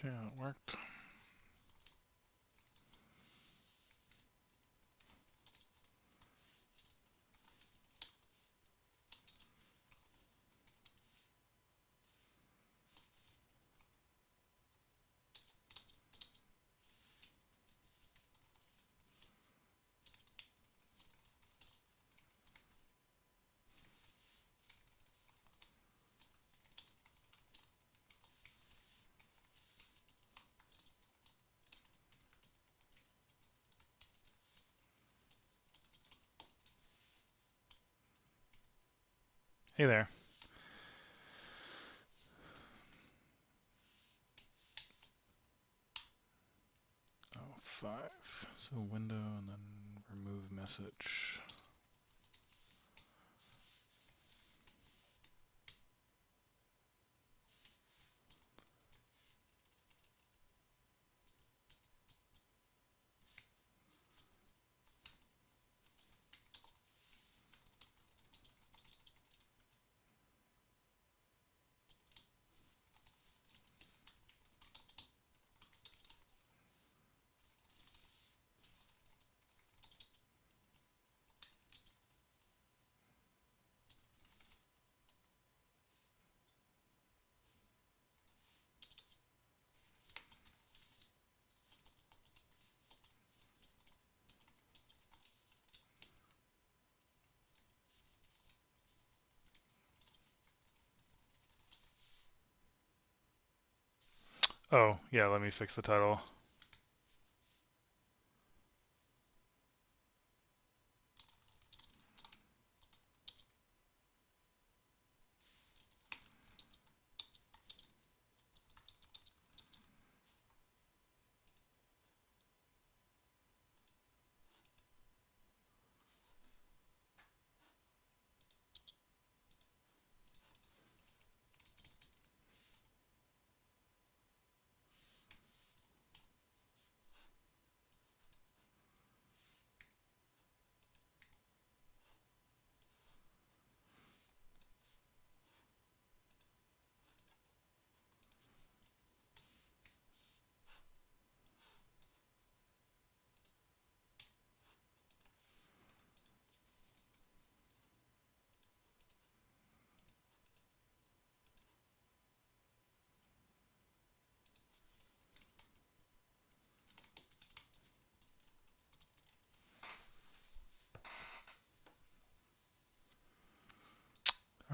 Okay, that worked. Hey there. Oh, 5. So window and then remove message. Oh, yeah, let me fix the title.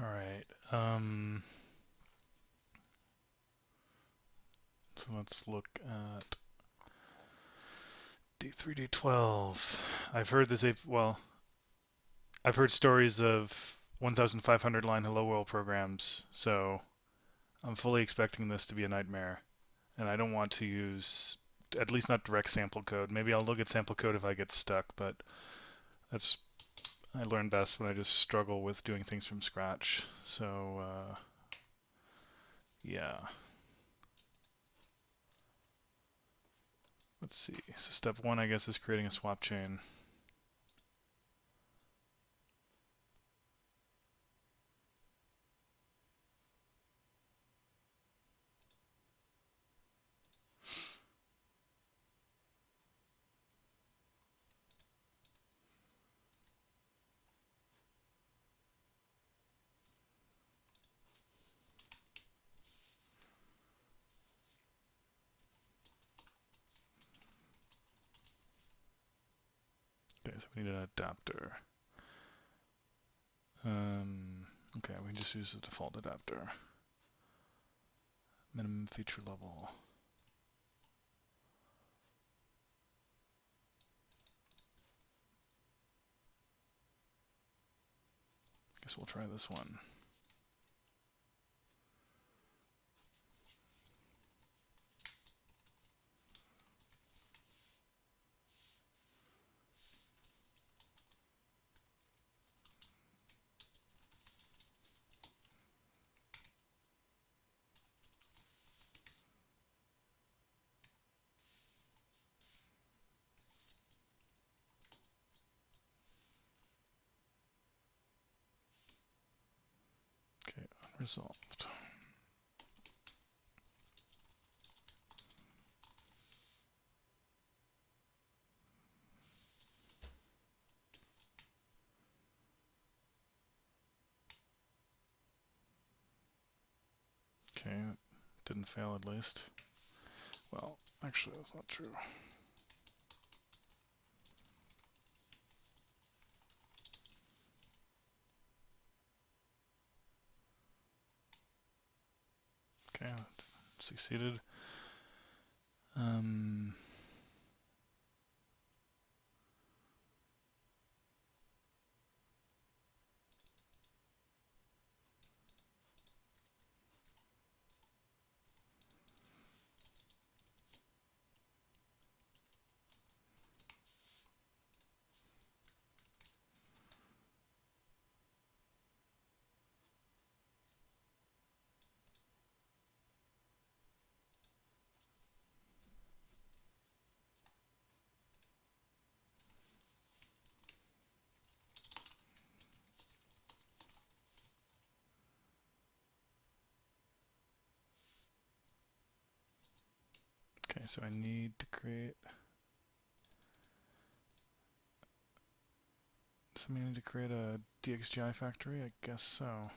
All right. So let's look at D3D12. I've heard this. Well, I've heard stories of 1,500 line Hello World programs, so I'm fully expecting this to be a nightmare. And I don't want to use, at least not direct sample code. Maybe I'll look at sample code if I get stuck, but that's I learn best when I just struggle with doing things from scratch. So yeah. Let's see. So step 1, I guess, is creating a swap chain. Okay, so we need an adapter. Okay, we just use the default adapter. Minimum feature level. Guess we'll try this one. Okay, unresolved. Okay, that didn't fail at least. Well, actually that's not true. Okay, that succeeded. Okay, so I need to create a DXGI factory? I guess so.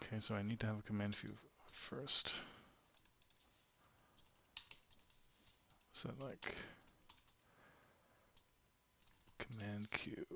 Okay, so I need to have a command view first. So like command Q.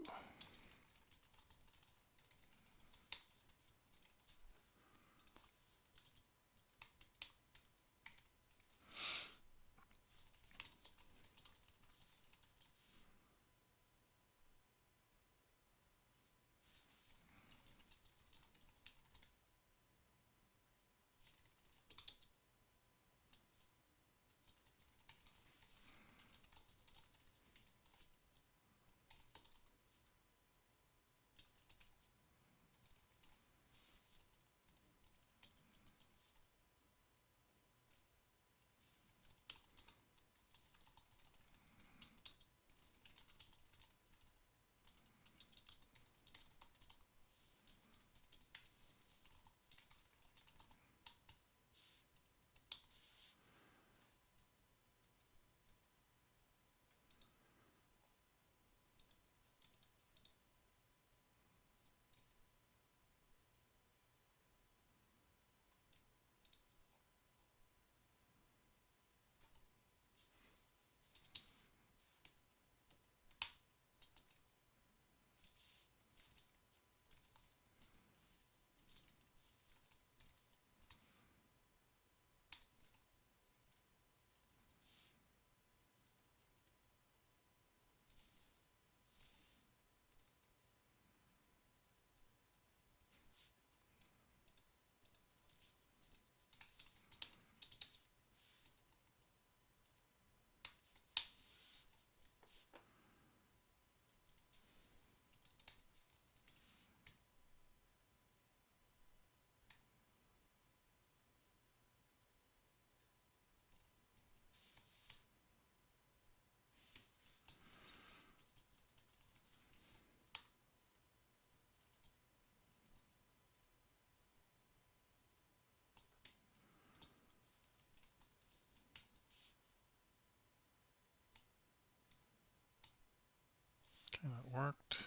Okay, that worked.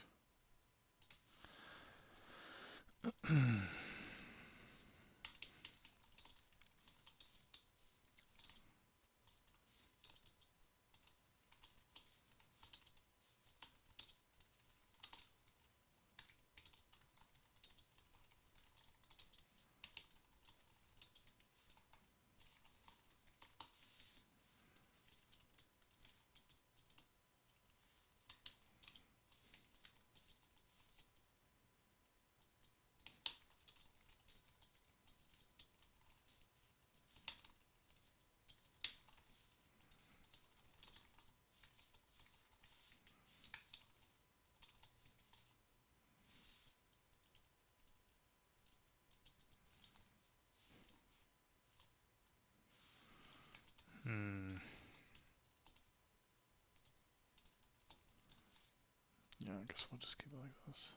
Yeah, I guess we'll just keep it like this.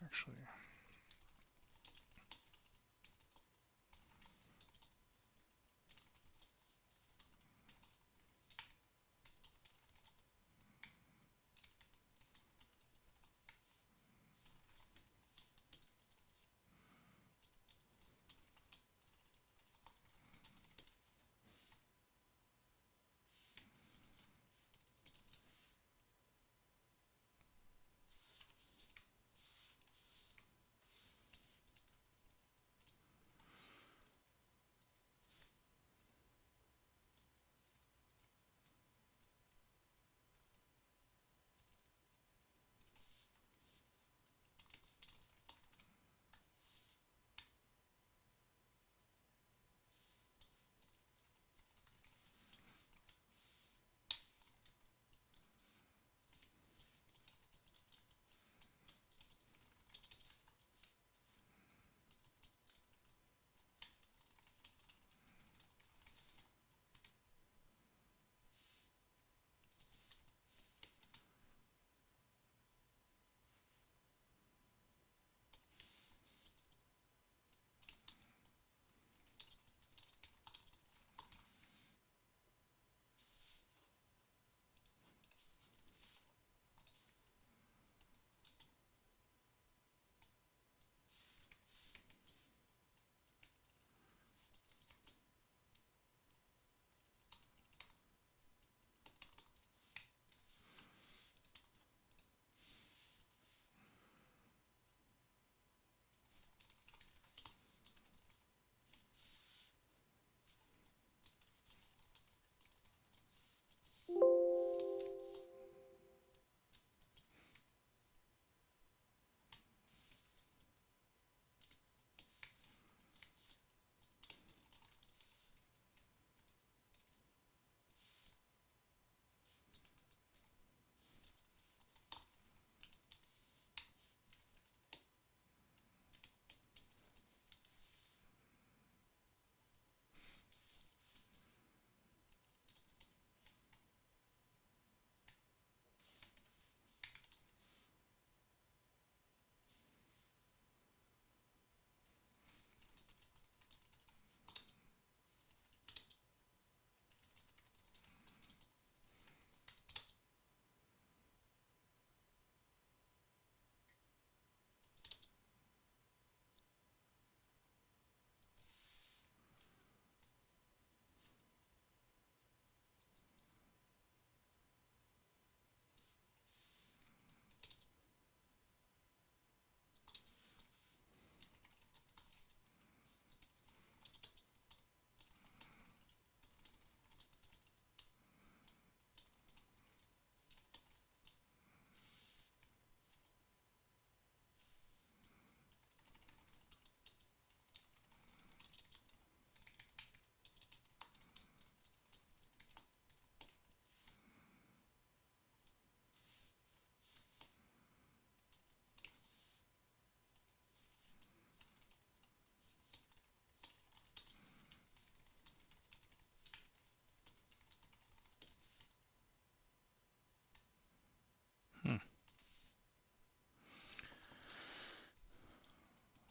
Actually,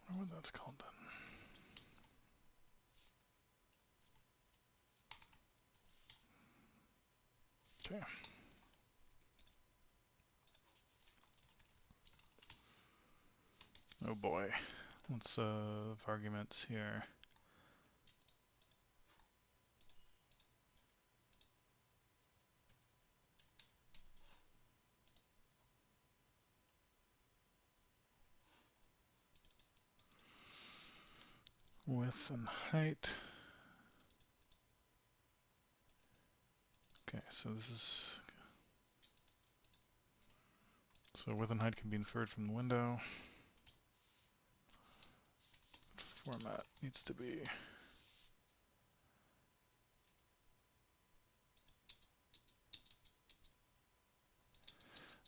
I wonder what that's called then. Okay. Oh boy. Lots of arguments here. Width and height. Okay, so this is... So width and height can be inferred from the window. Format needs to be...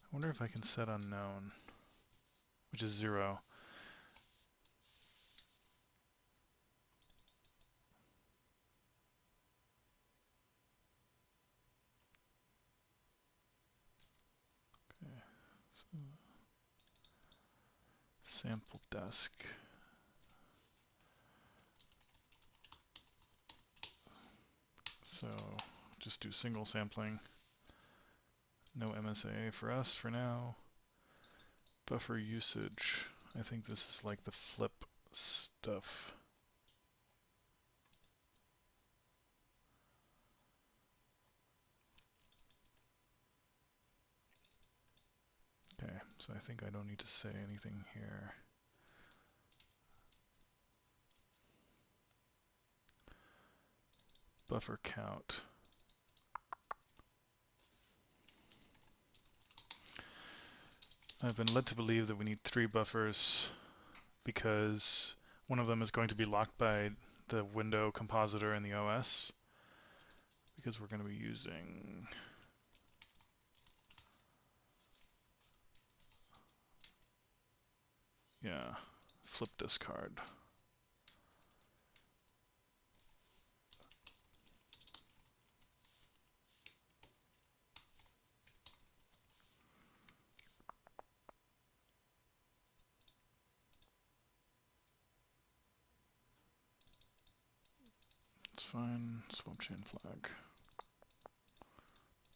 I wonder if I can set unknown, which is 0. Sample desk. So just do single sampling. No MSA for us for now. Buffer usage. I think this is like the flip stuff. Okay, so I think I don't need to say anything here. Buffer count. I've been led to believe that we need 3 buffers because one of them is going to be locked by the window compositor in the OS, because we're going to be using flip discard. It's fine. Swap chain flag.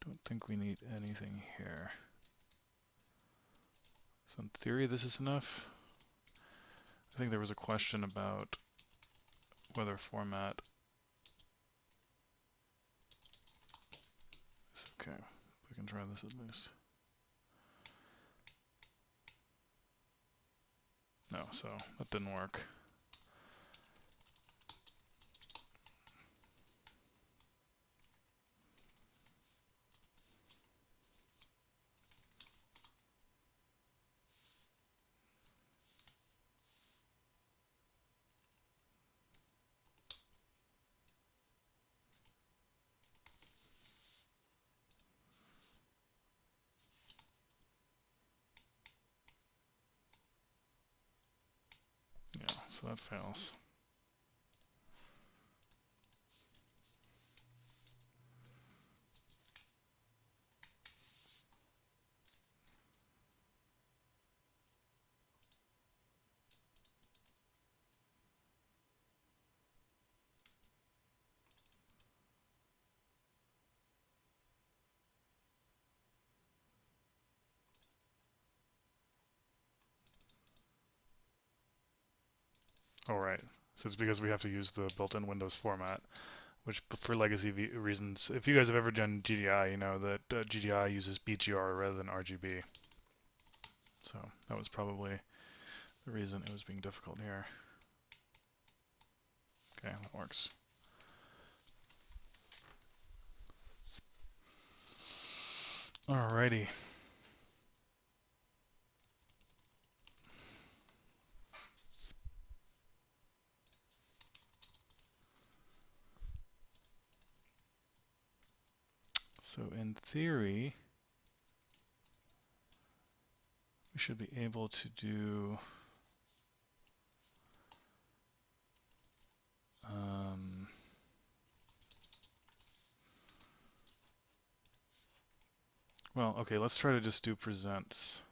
Don't think we need anything here. So in theory, this is enough. I think there was a question about whether format is okay. We can try this at least. No, so that didn't work. Yeah, so that fails. Oh, right. So it's because we have to use the built-in Windows format, which for legacy reasons, if you guys have ever done GDI, you know that GDI uses BGR rather than RGB. So that was probably the reason it was being difficult here. Okay, that works. Alrighty. So in theory, we should be able to do well, okay, let's try to just do presents.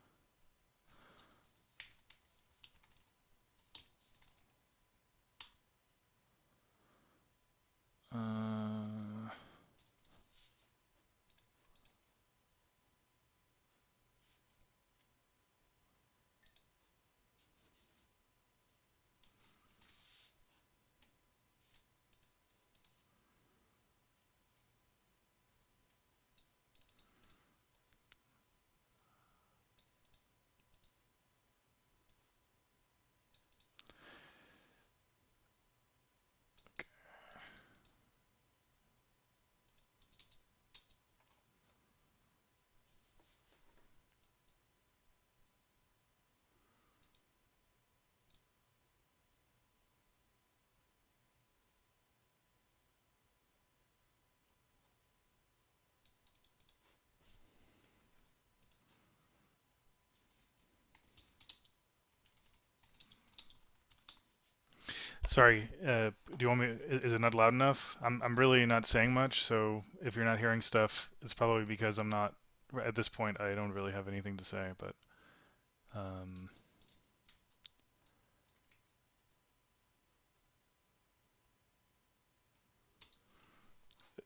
Sorry, do you want me? Is it not loud enough? I'm really not saying much, so if you're not hearing stuff, it's probably because I'm not at this point. I don't really have anything to say, but Um,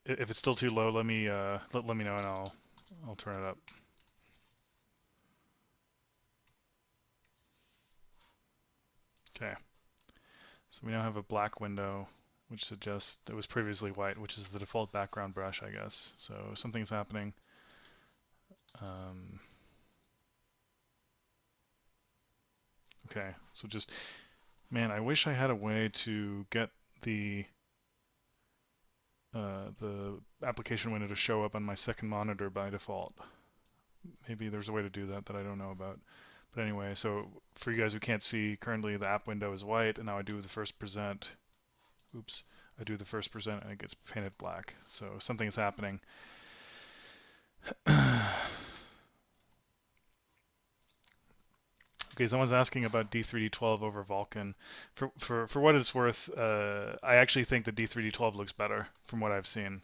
if it's still too low, let me let me know and I'll turn it up. Okay. So we now have a black window, which suggests it was previously white, which is the default background brush, I guess. So something's happening. Okay, so just, man, I wish I had a way to get the application window to show up on my second monitor by default. Maybe there's a way to do that that I don't know about. But anyway, so for you guys who can't see, currently the app window is white, and now I do the first present. Oops. I do the first present and it gets painted black. So something is happening. Okay, someone's asking about D3D12 over Vulkan. For what it's worth, I actually think that D3D12 looks better from what I've seen.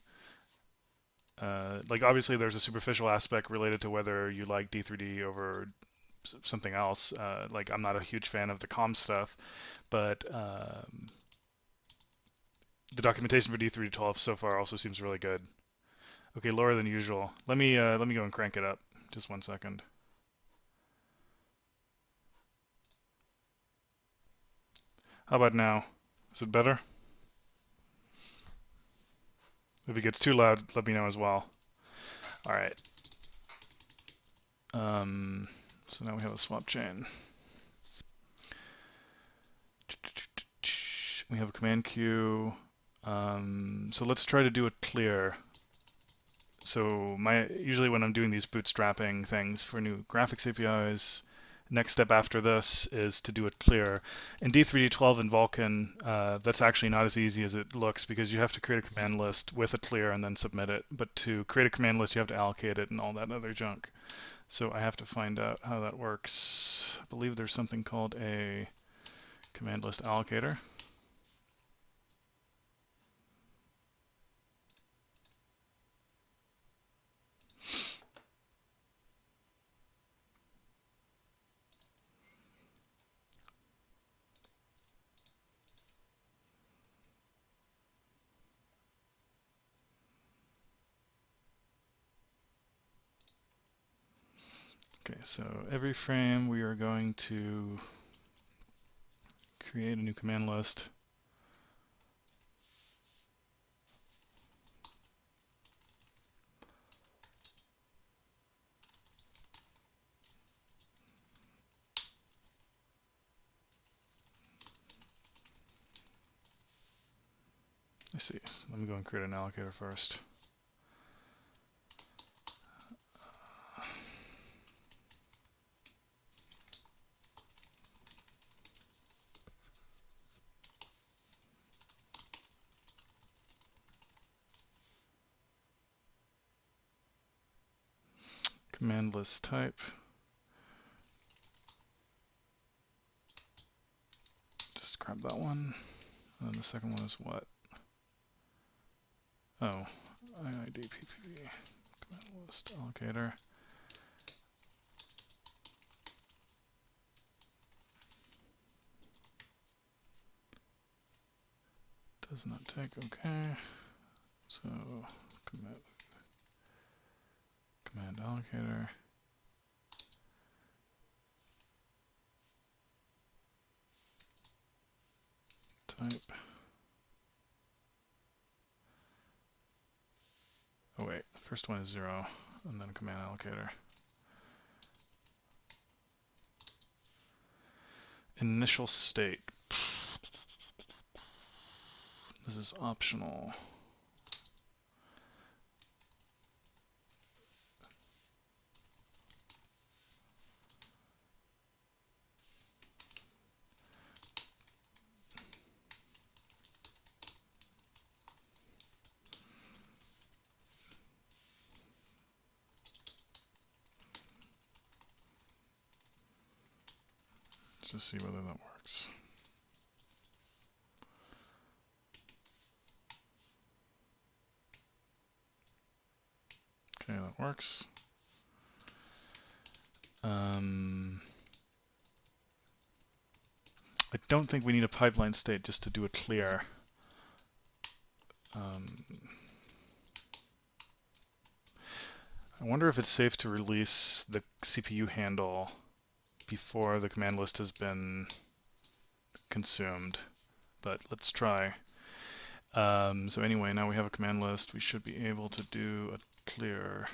Like obviously there's a superficial aspect related to whether you like D3D over something else. Like I'm not a huge fan of the COM stuff, but the documentation for D3D12 so far also seems really good. Okay, lower than usual. Let me go and crank it up. Just 1 second. How about now? Is it better? If it gets too loud, let me know as well. All right. So now we have a swap chain. We have a command queue. So let's try to do a clear. So usually when I'm doing these bootstrapping things for new graphics APIs, next step after this is to do a clear. In D3D12 and Vulkan, that's actually not as easy as it looks because you have to create a command list with a clear and then submit it. But to create a command list, you have to allocate it and all that other junk. So I have to find out how that works. I believe there's something called a command list allocator. Okay, so every frame we are going to create a new command list. Let's see, so let me go and create an allocator first. Command list type. Just grab that one. And then the second one is what? Oh, IIDPPV. Command list allocator. Does not take, okay. So command allocator. Type. Oh wait, first one is 0, and then command allocator. Initial state. This is optional. Let's just see whether that works. Okay, that works. I don't think we need a pipeline state just to do a clear. I wonder if it's safe to release the CPU handle before the command list has been consumed, but let's try. So anyway, now we have a command list. We should be able to do a clear,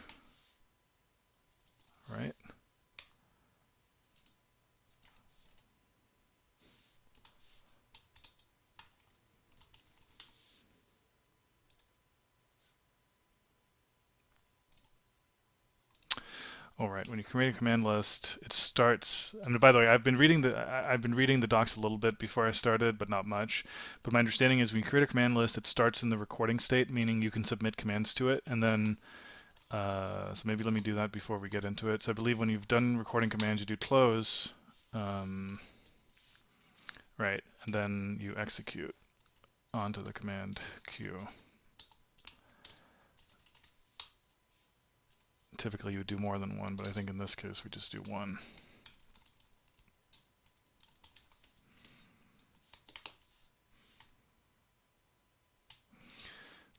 right? All right. When you create a command list, it starts. And by the way, I've been reading the docs a little bit before I started, but not much. But my understanding is when you create a command list, it starts in the recording state, meaning you can submit commands to it, and then. So maybe let me do that before we get into it. So I believe when you've done recording commands, you do close, right, and then you execute onto the command queue. Typically you would do more than one, but I think in this case we just do one.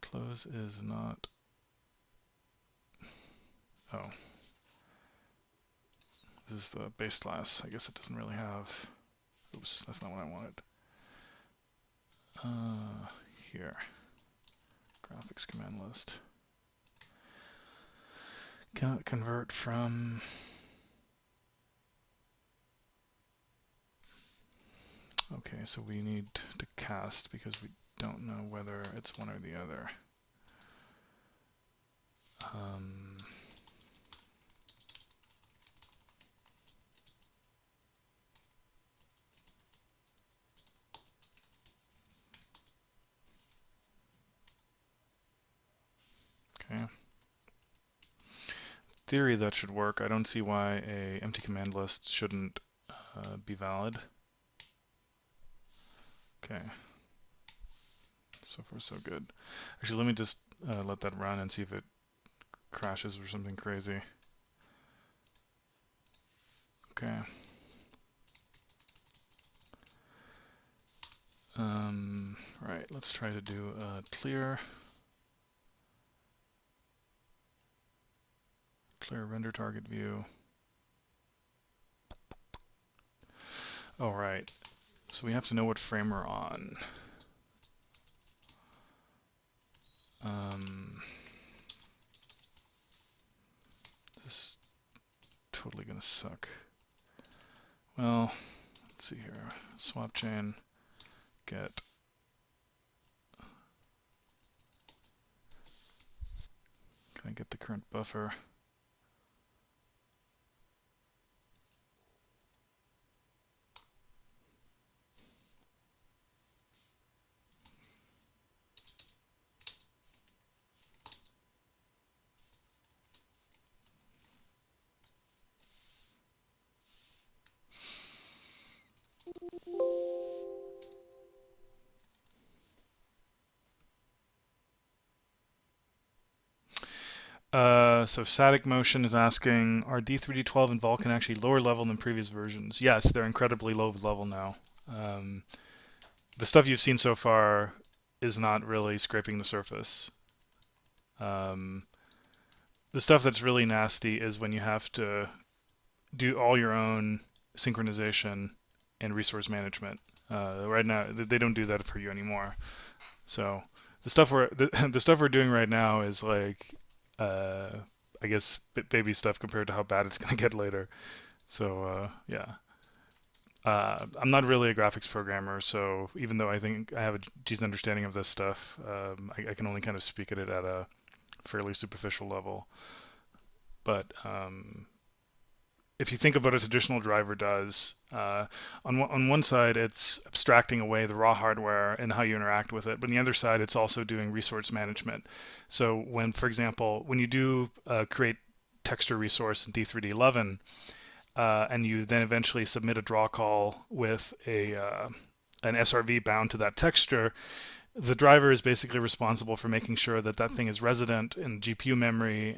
Close is not... Oh. This is the base class. I guess it doesn't really have... Oops, that's not what I wanted. Here. Graphics command list. Cannot convert from... Okay, so we need to cast because we don't know whether it's one or the other. Okay. Theory that should work. I don't see why a empty command list shouldn't be valid. Okay. So far so good. Actually, let me just let that run and see if it crashes or something crazy. Okay. Right, let's try to do a clear render target view. All right, so we have to know what frame we're on. This is totally gonna suck. Well, let's see here. Swap chain, get. Can I get the current buffer? So Static Motion is asking, are D3D12 and Vulkan actually lower level than previous versions? Yes, they're incredibly low level now. The stuff you've seen so far is not really scraping the surface. The stuff that's really nasty is when you have to do all your own synchronization and resource management. Right now, they don't do that for you anymore. So the stuff we're doing right now is like, I guess baby stuff compared to how bad it's going to get later. So yeah. I'm not really a graphics programmer, so even though I think I have a decent understanding of this stuff, I can only kind of speak at it at a fairly superficial level. But if you think of what a traditional driver does, on one side it's abstracting away the raw hardware and how you interact with it, but on the other side it's also doing resource management. So when, for example, when you do create texture resource in D3D11, and you then eventually submit a draw call with an SRV bound to that texture, the driver is basically responsible for making sure that that thing is resident in GPU memory,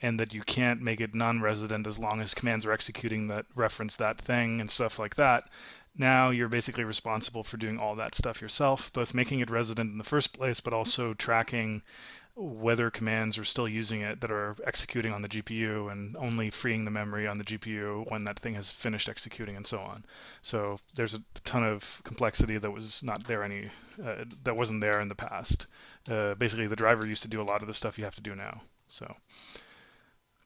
and that you can't make it non-resident as long as commands are executing that reference that thing and stuff like that. Now you're basically responsible for doing all that stuff yourself, both making it resident in the first place, but also tracking whether commands are still using it that are executing on the GPU and only freeing the memory on the GPU when that thing has finished executing and so on. So there's a ton of complexity that was not there that wasn't there in the past. Basically, the driver used to do a lot of the stuff you have to do now. So,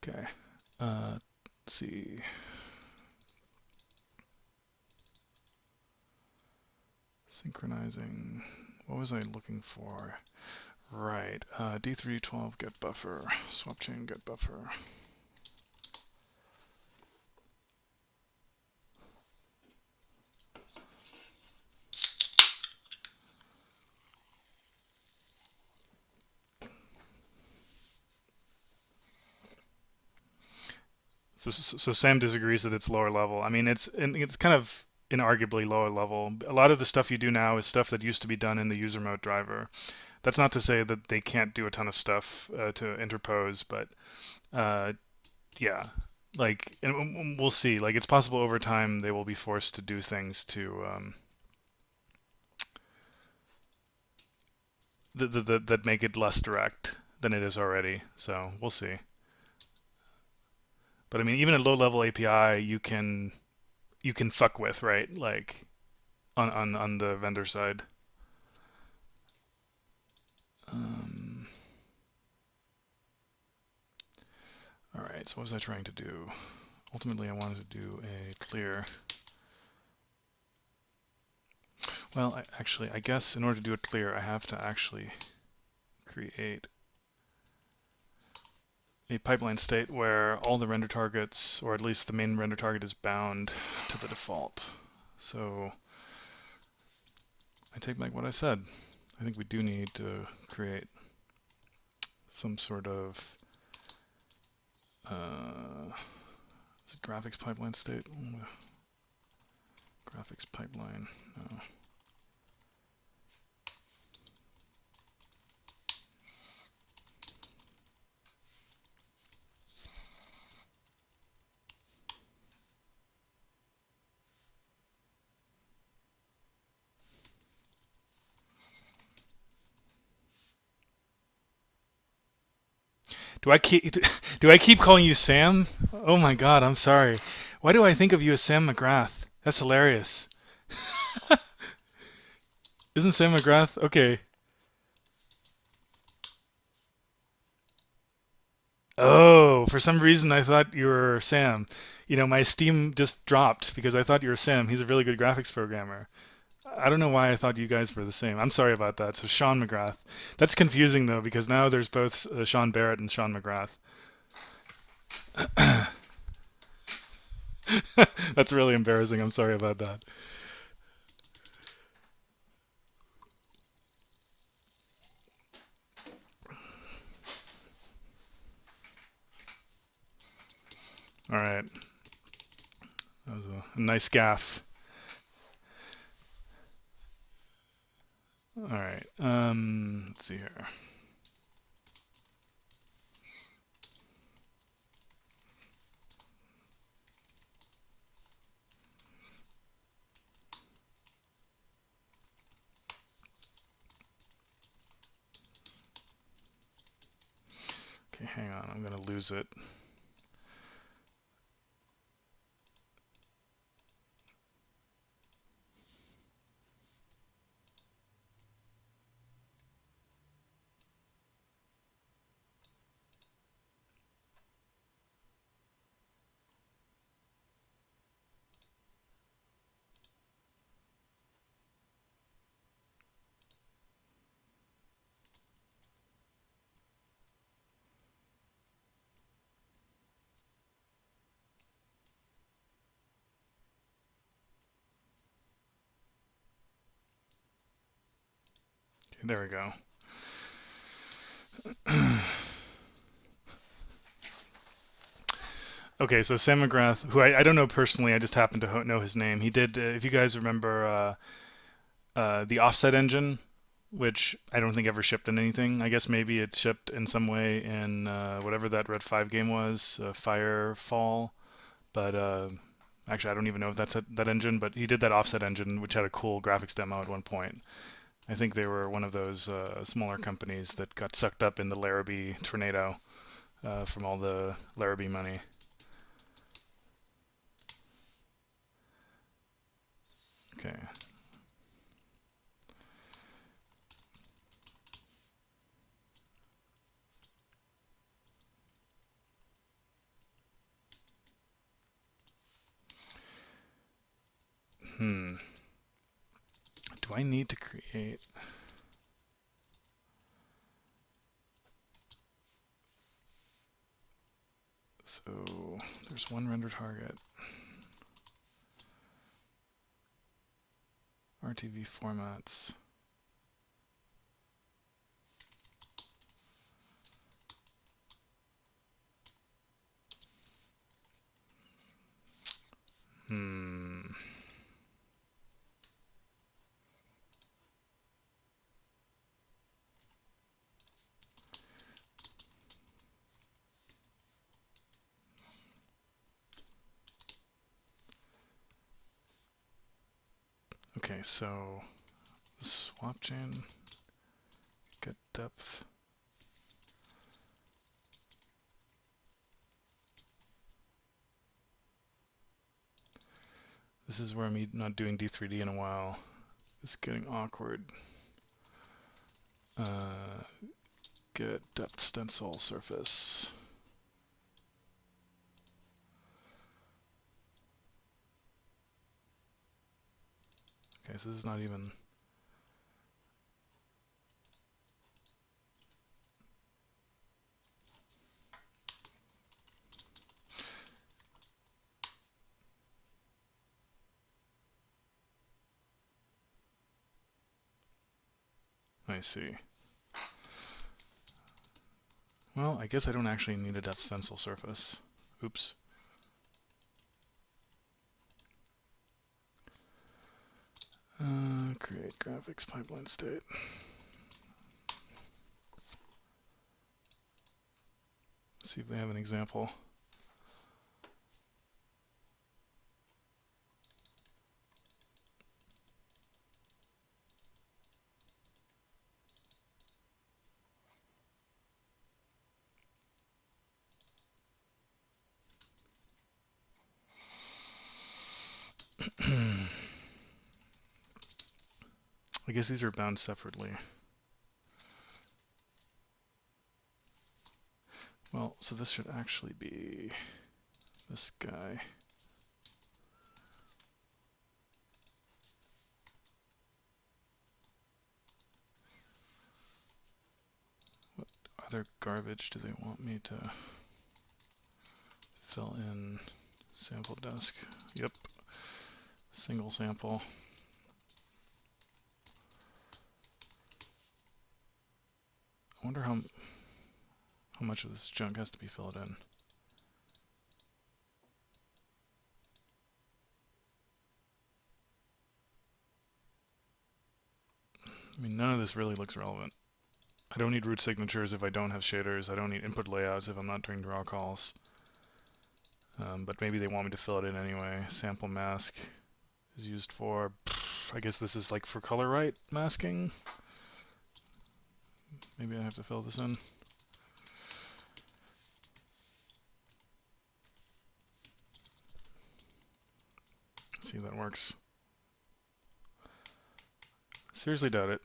okay. Let's see. Synchronizing. What was I looking for? Right. D312 get buffer. Swap chain get buffer. So Sam disagrees that it's lower level. I mean, it's kind of inarguably lower level. A lot of the stuff you do now is stuff that used to be done in the user mode driver. That's not to say that they can't do a ton of stuff to interpose, but uh, yeah, like, and we'll see. Like, it's possible over time they will be forced to do things to that make it less direct than it is already. So we'll see. But I mean, even a low-level API, you can fuck with, right? Like on the vendor side. Um, all right. So what was I trying to do? Ultimately, I wanted to do a clear. Well, I guess in order to do it clear, I have to actually create a pipeline state where all the render targets, or at least the main render target, is bound to the default. So I take back what I said. I think we do need to create some sort of is it graphics pipeline state? Graphics pipeline. No. Do I keep do I keep calling you Sam? Oh my God, I'm sorry. Why do I think of you as Sam McGrath? That's hilarious. Isn't Sam McGrath okay? Oh, for some reason I thought you were Sam. My Steam just dropped because I thought you were Sam. He's a really good graphics programmer. I don't know why I thought you guys were the same. I'm sorry about that. So Sean McGrath. That's confusing though because now there's both Sean Barrett and Sean McGrath. That's really embarrassing. I'm sorry about that. All right. That was a nice gaff. All right. Let's see here. Okay, hang on. I'm gonna lose it. Okay, there we go. Okay, so Sam McGrath, who I don't know personally, I just happen to know his name. He did, if you guys remember, the Offset engine, which I don't think ever shipped in anything. I guess maybe it shipped in some way in whatever that Red 5 game was, Firefall. But Actually, I don't even know if that's that engine, but he did that offset engine, which had a cool graphics demo at one point. I think they were one of those smaller companies that got sucked up in the Larrabee tornado from all the Larrabee money. Okay. Do I need to create... So there's one render target. RTV formats. Okay, so swap chain, get depth. This is where I'm not doing D3D in a while. It's getting awkward. Get depth stencil surface. Okay, so this is not even... I see. Well, I guess I don't actually need a depth stencil surface. Oops. Create graphics pipeline state. See if they have an example. I guess these are bound separately. Well, so this should actually be this guy. What other garbage do they want me to fill in? Sample desk. Yep. Single sample. I wonder how much of this junk has to be filled in. I mean, none of this really looks relevant. I don't need root signatures if I don't have shaders. I don't need input layouts if I'm not doing draw calls. But maybe they want me to fill it in anyway. Sample mask is used for... I guess this is like for color right masking. Maybe I have to fill this in. See if that works. Seriously doubt it.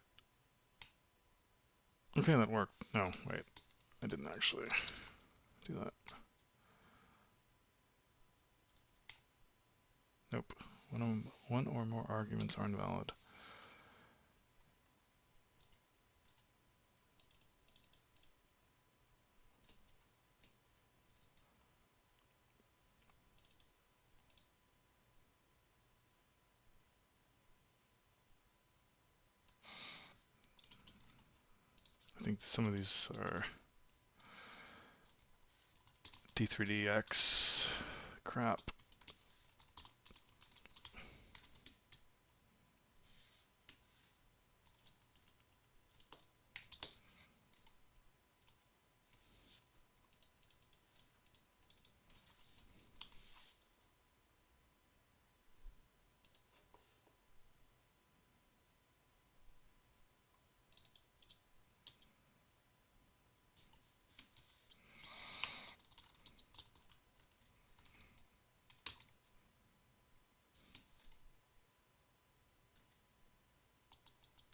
Okay, that worked. No, wait. I didn't actually do that. Nope. One or more arguments are invalid. I think some of these are D3DX crap.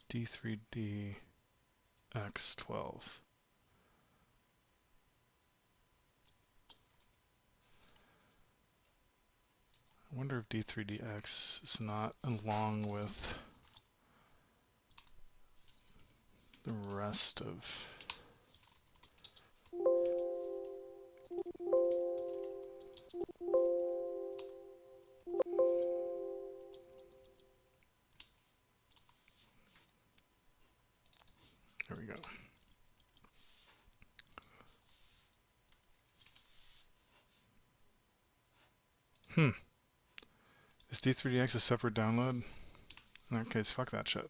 D3D X12. I wonder if D3DX is not along with the rest of... There we go. Is D3DX a separate download? In that case, fuck that shit.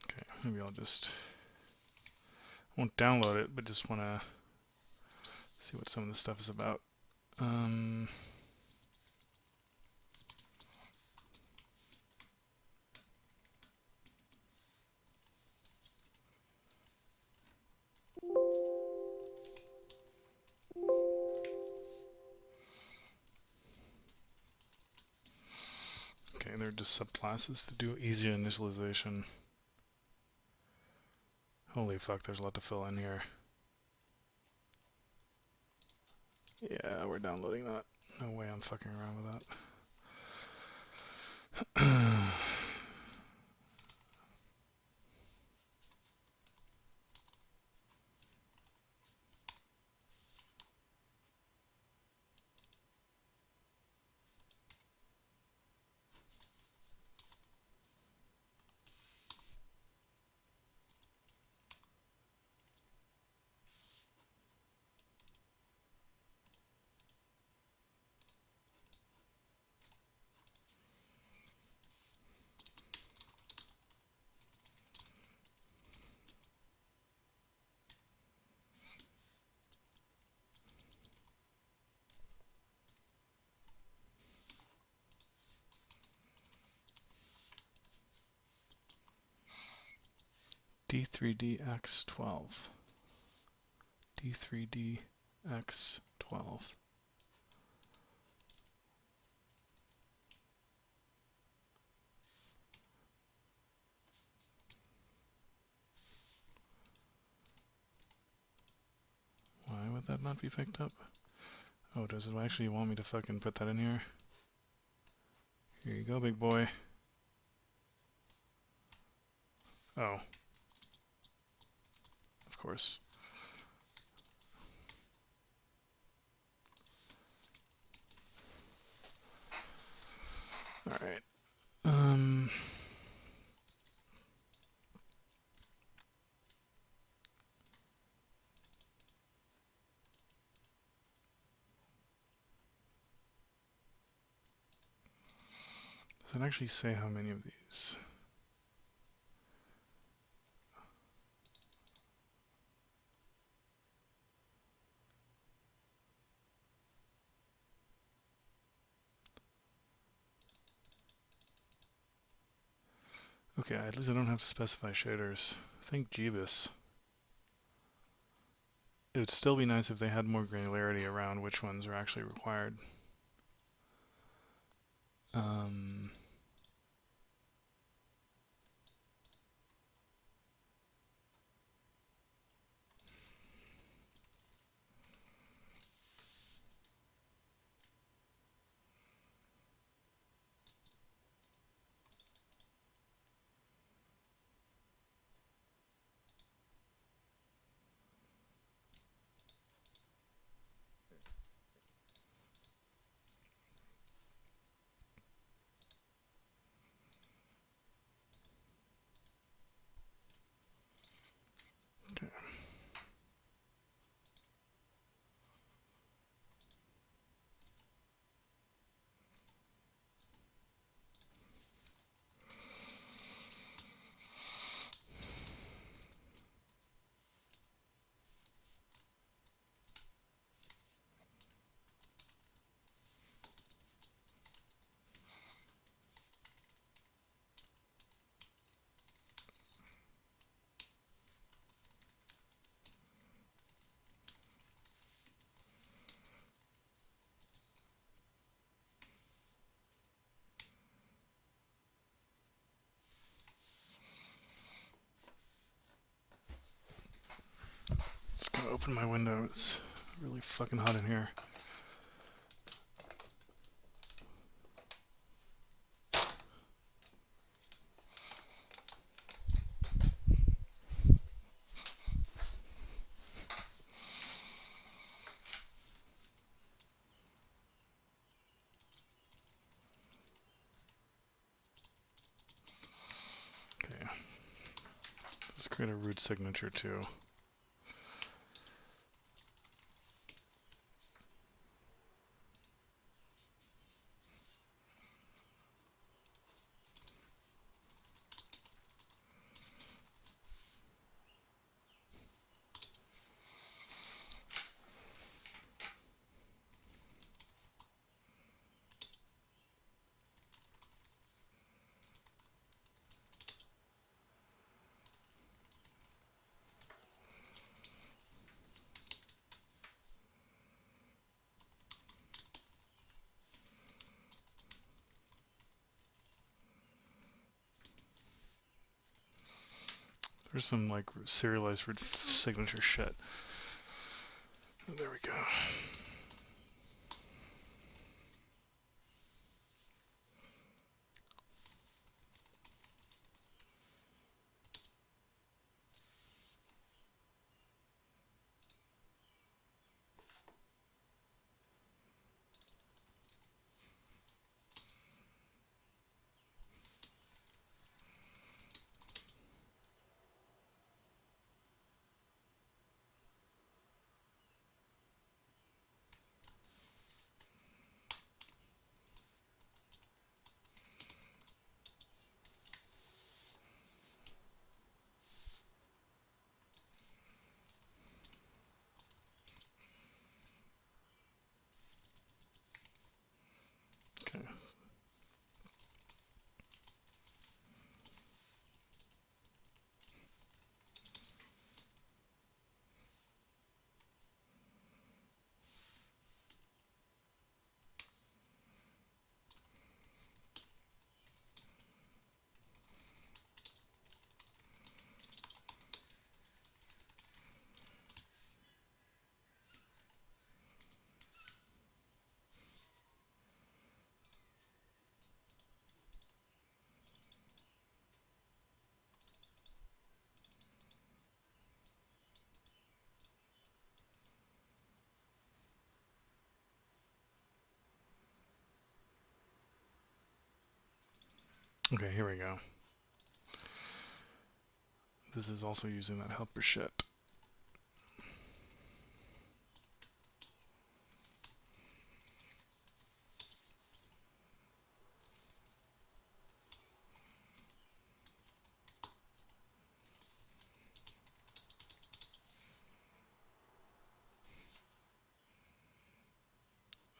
Okay, maybe I'll just... I won't download it, but just want to see what some of this stuff is about. Okay, they're just subclasses to do easy initialization. Holy fuck, there's a lot to fill in here. Yeah, we're downloading that. No way I'm fucking around with that. D3DX12. D3DX12. Why would that not be picked up? Oh, does it actually want me to fucking put that in here? Here you go, big boy. Oh. Of course. Alright. Does it actually say how many of these? Okay, at least I don't have to specify shaders. Thank Jeebus. It would still be nice if they had more granularity around which ones are actually required. open my window. It's really fucking hot in here. Okay. Let's create a root signature too. There's some like serialized root signature shit. Oh, there we go. Okay. Okay, here we go. This is also using that helper shit.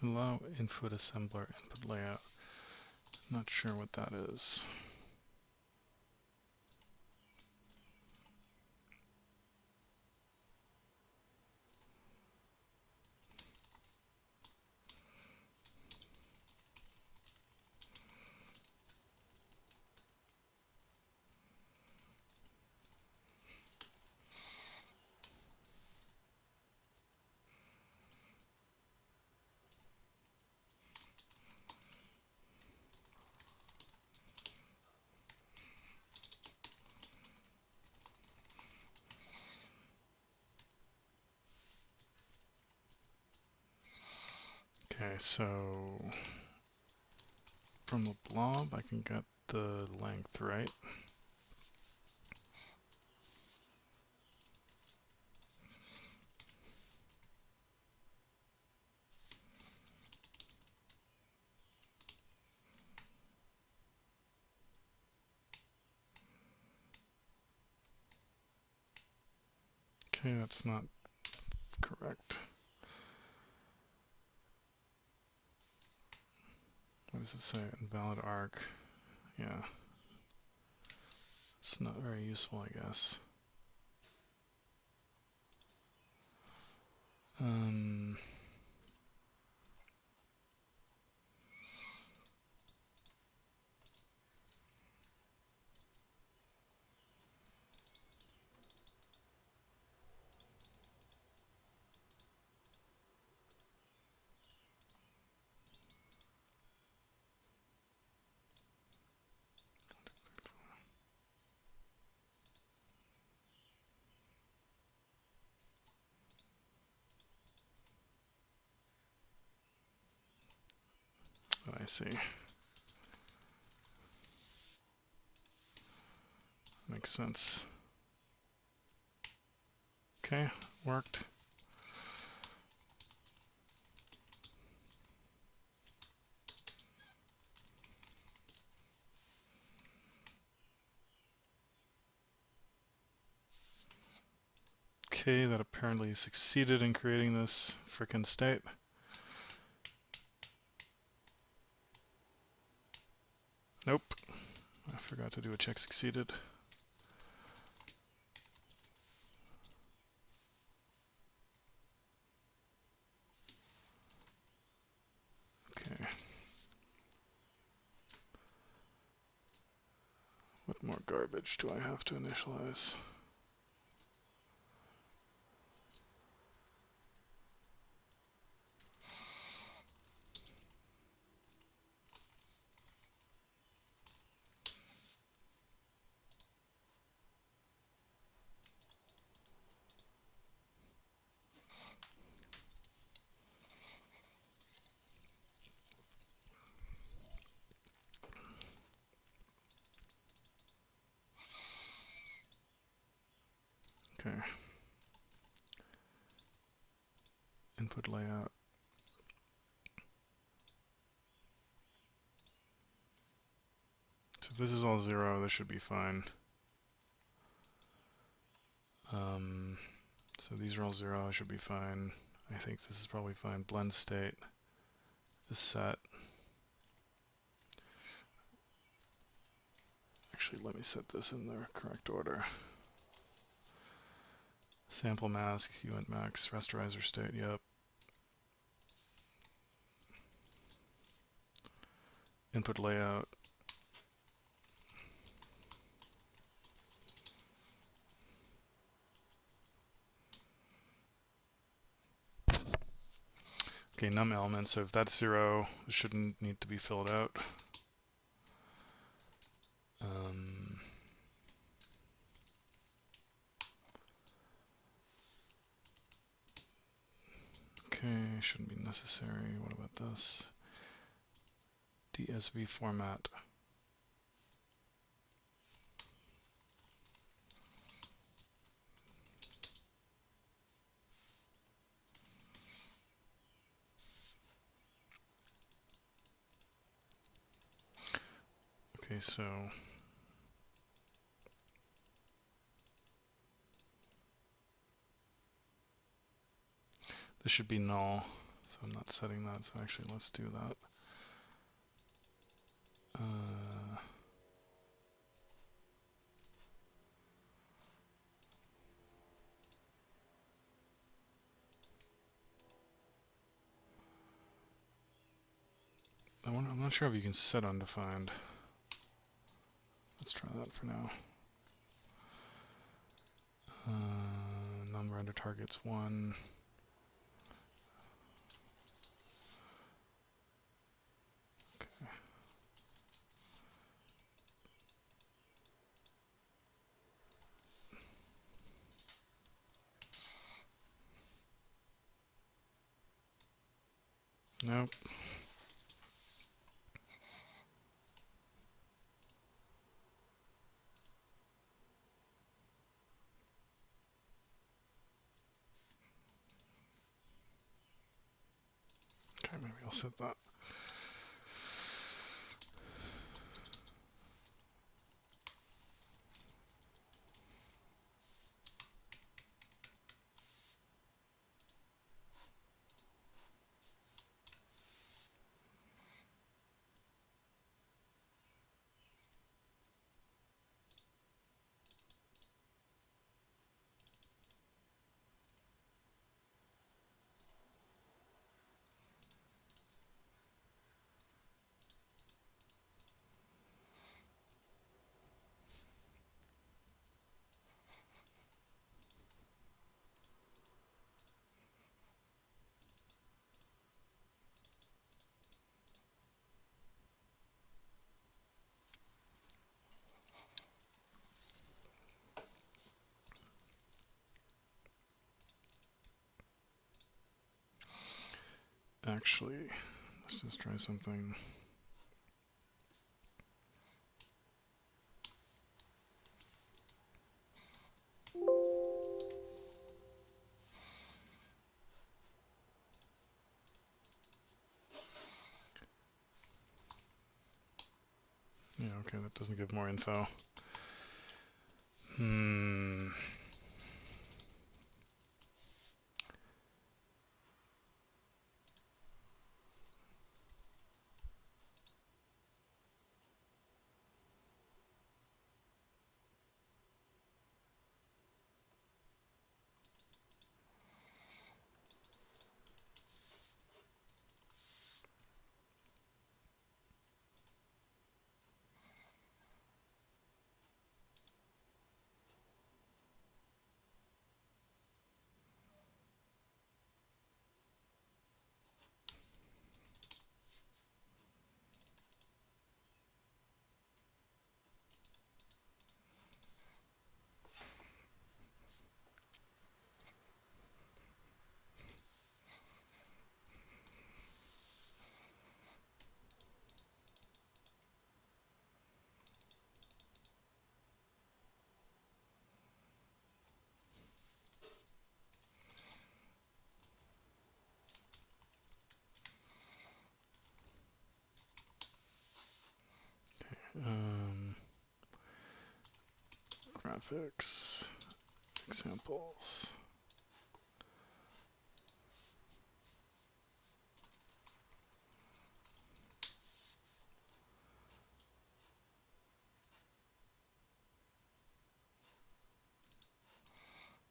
Allow input assembler, input layout. Not sure what that is. Okay, so from the blob I can get the length, right? Okay, that's not correct. What does it say? Invalid arc. Yeah. It's not very useful, I guess. I see. Makes sense. Okay, worked. Okay, that apparently succeeded in creating this frickin' state. Nope. I forgot to do a check succeeded. Okay. What more garbage do I have to initialize? Okay. Input layout. So if this is all 0, this should be fine. So these are all 0, should be fine. I think this is probably fine. Blend state is set. Actually, let me set this in the correct order. Sample mask, uint max, rasterizer state, yep. Input layout. Okay, num element, so if that's 0, it shouldn't need to be filled out. Okay, shouldn't be necessary. What about this? DSV format. Okay, so this should be null, so I'm not setting that, so actually let's do that. I'm not sure if you can set undefined. Let's try that for now. Number under targets 1. Okay. Nope. Okay, maybe I'll set that. Actually, let's just try something. Yeah, okay, that doesn't give more info. Graphics, examples.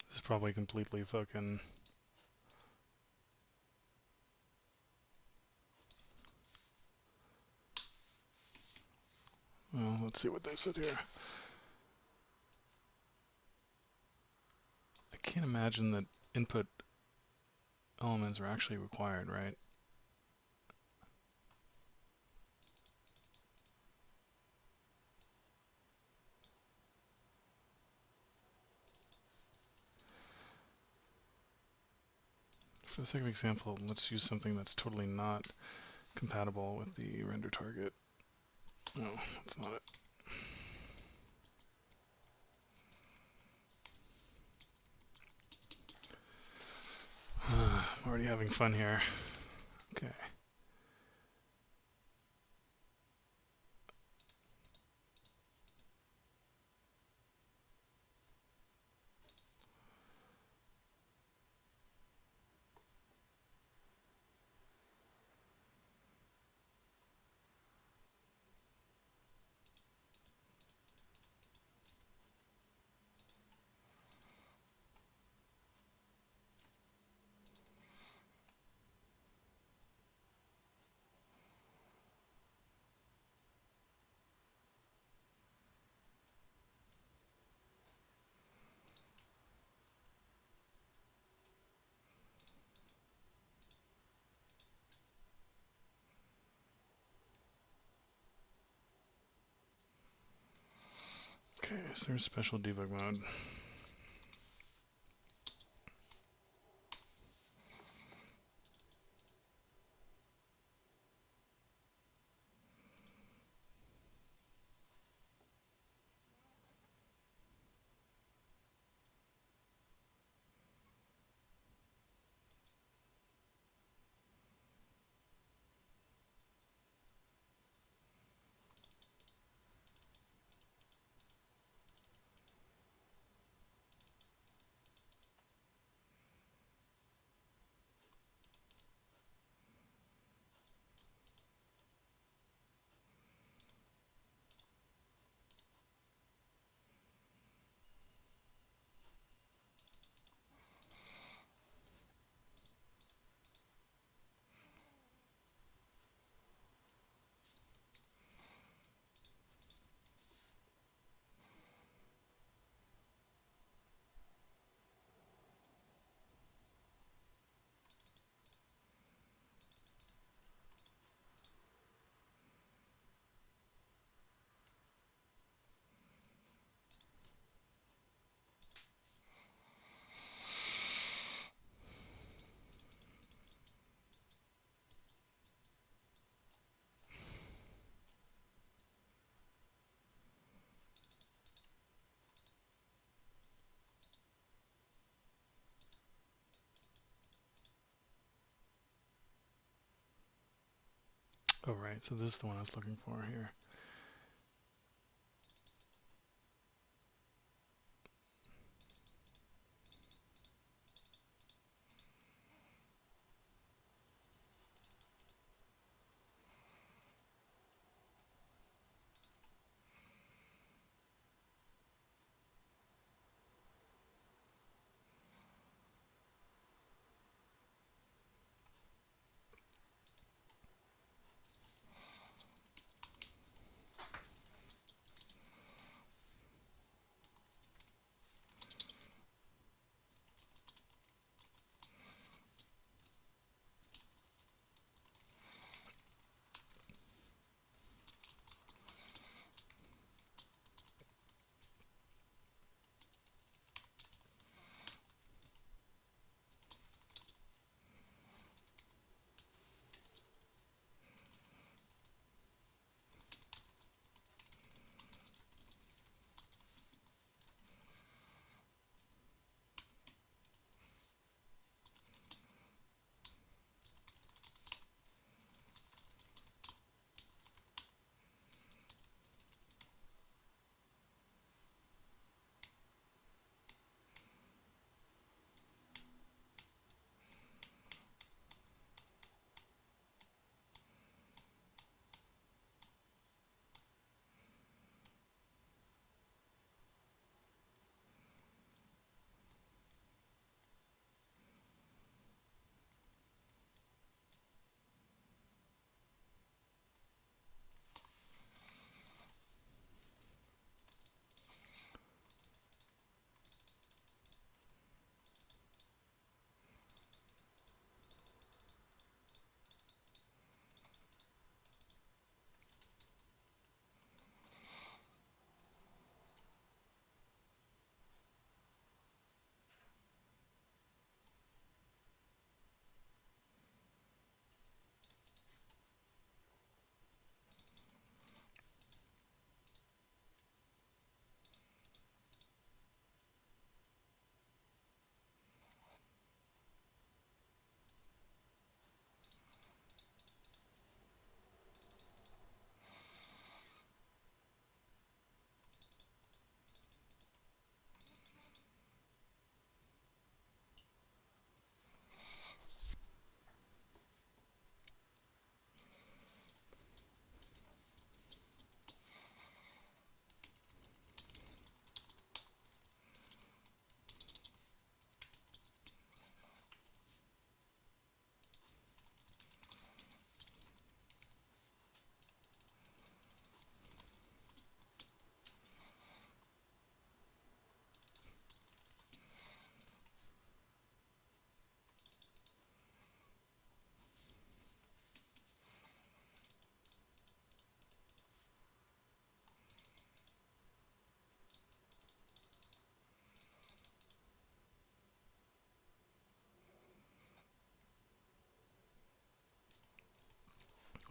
This is probably completely fucking... Well, let's see what they said here. I can't imagine that input elements are actually required, right? For the sake of example, let's use something that's totally not compatible with the render target. No, that's not it. I'm already having fun here. Okay. Okay, is there a special debug mode? Oh, right, so this is the one I was looking for here.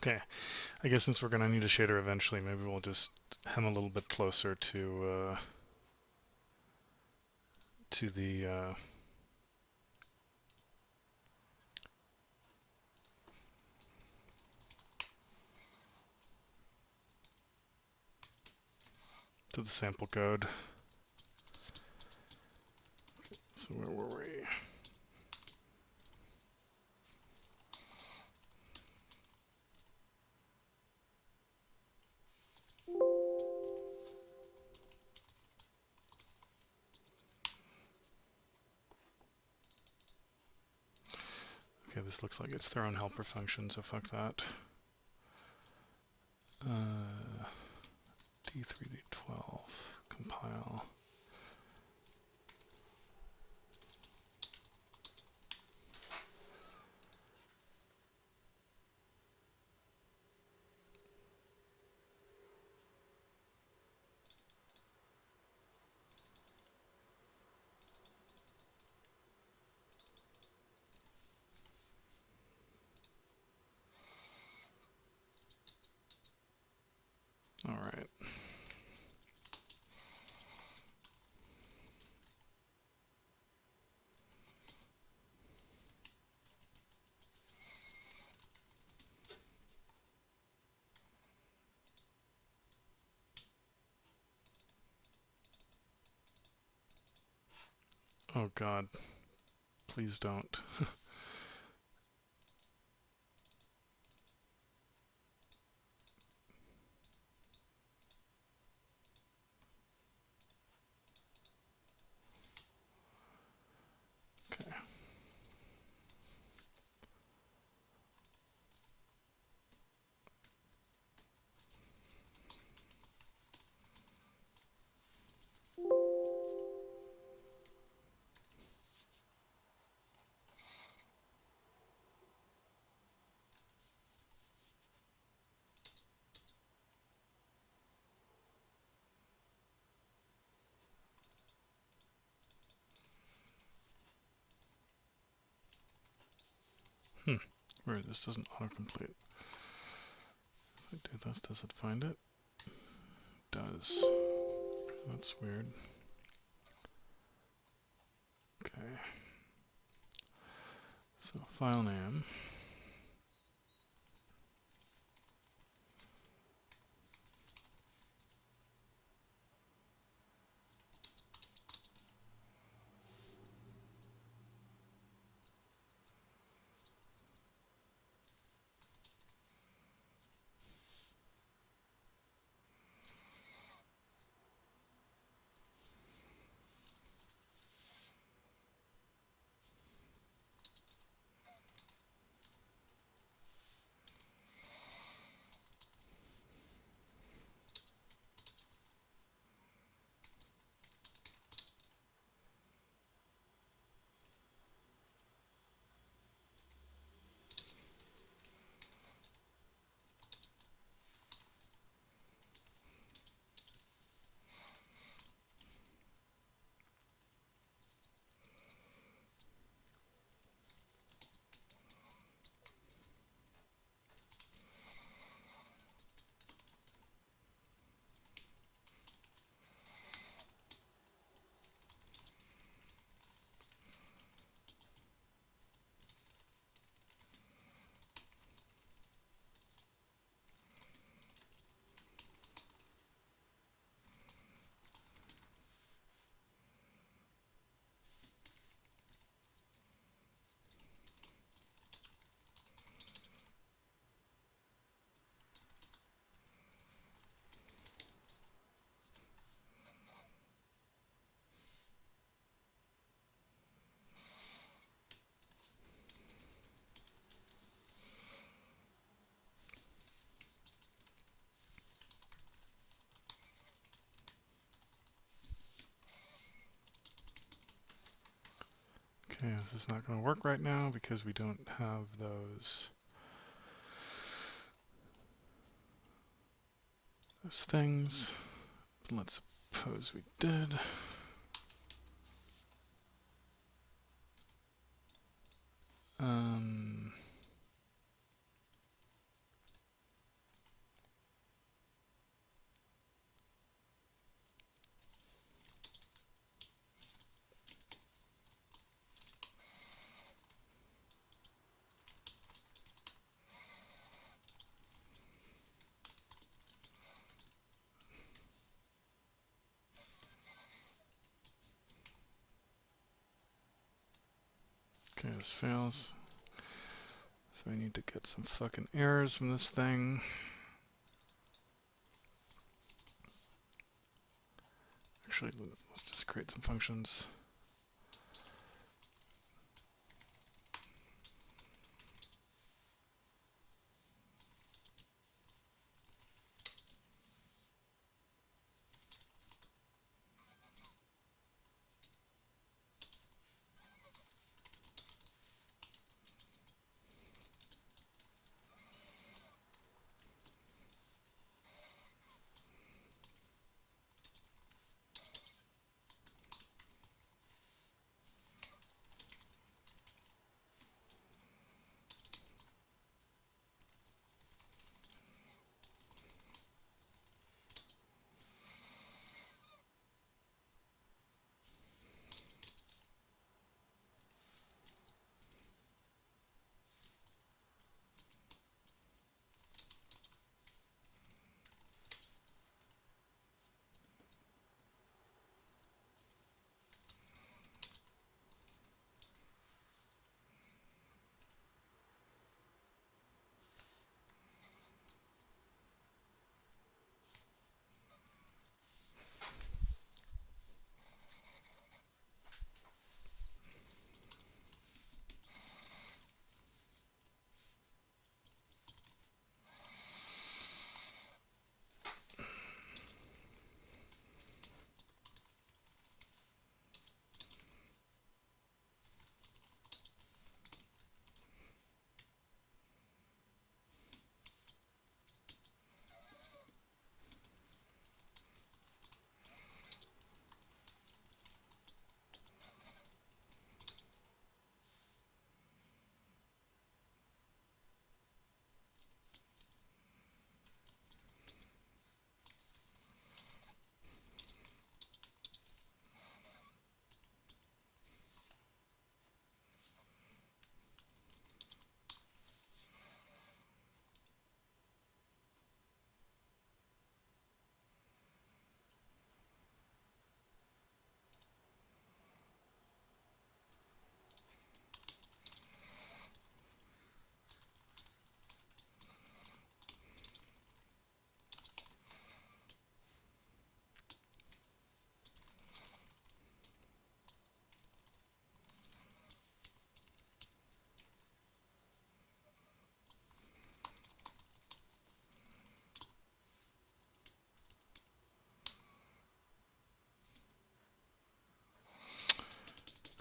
Okay, I guess since we're going to need a shader eventually, maybe we'll just hem a little bit closer to the sample code. So where were we? Okay, this looks like it's their own helper function, so fuck that. D3D12, compile. All right. Oh God, please don't. Okay. Where this doesn't autocomplete. If I do this, does it find it? It does. That's weird. Okay. So file name. Okay, this is not going to work right now because we don't have those things. But let's suppose we did. Okay, this fails. So we need to get some fucking errors from this thing. Actually, let's just create some functions.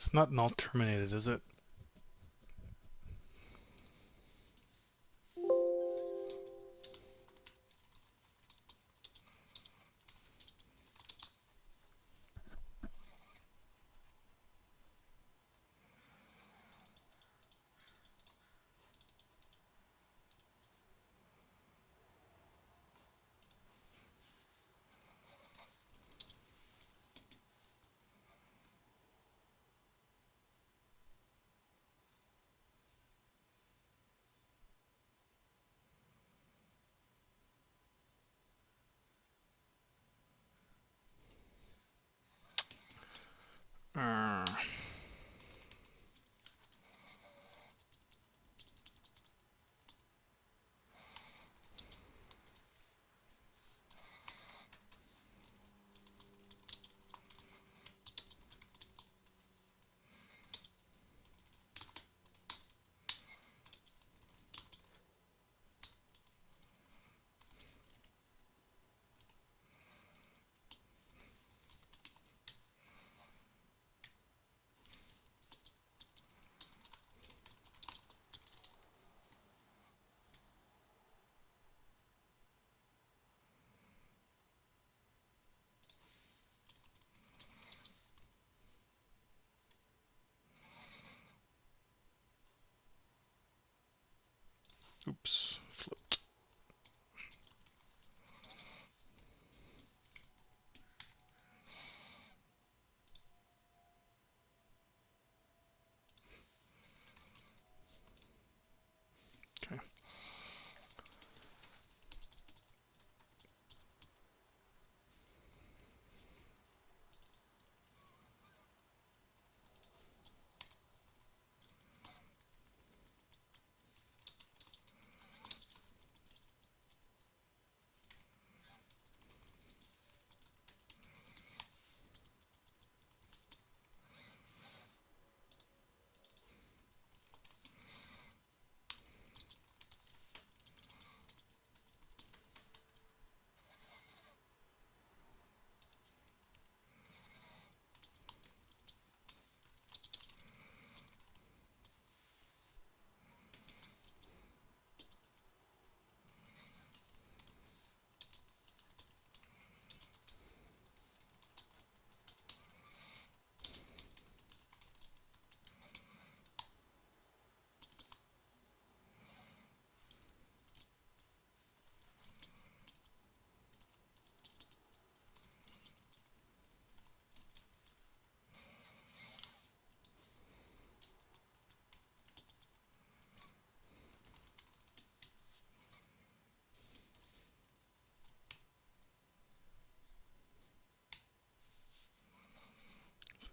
It's not null terminated, is it? Uh, oops, float. Okay.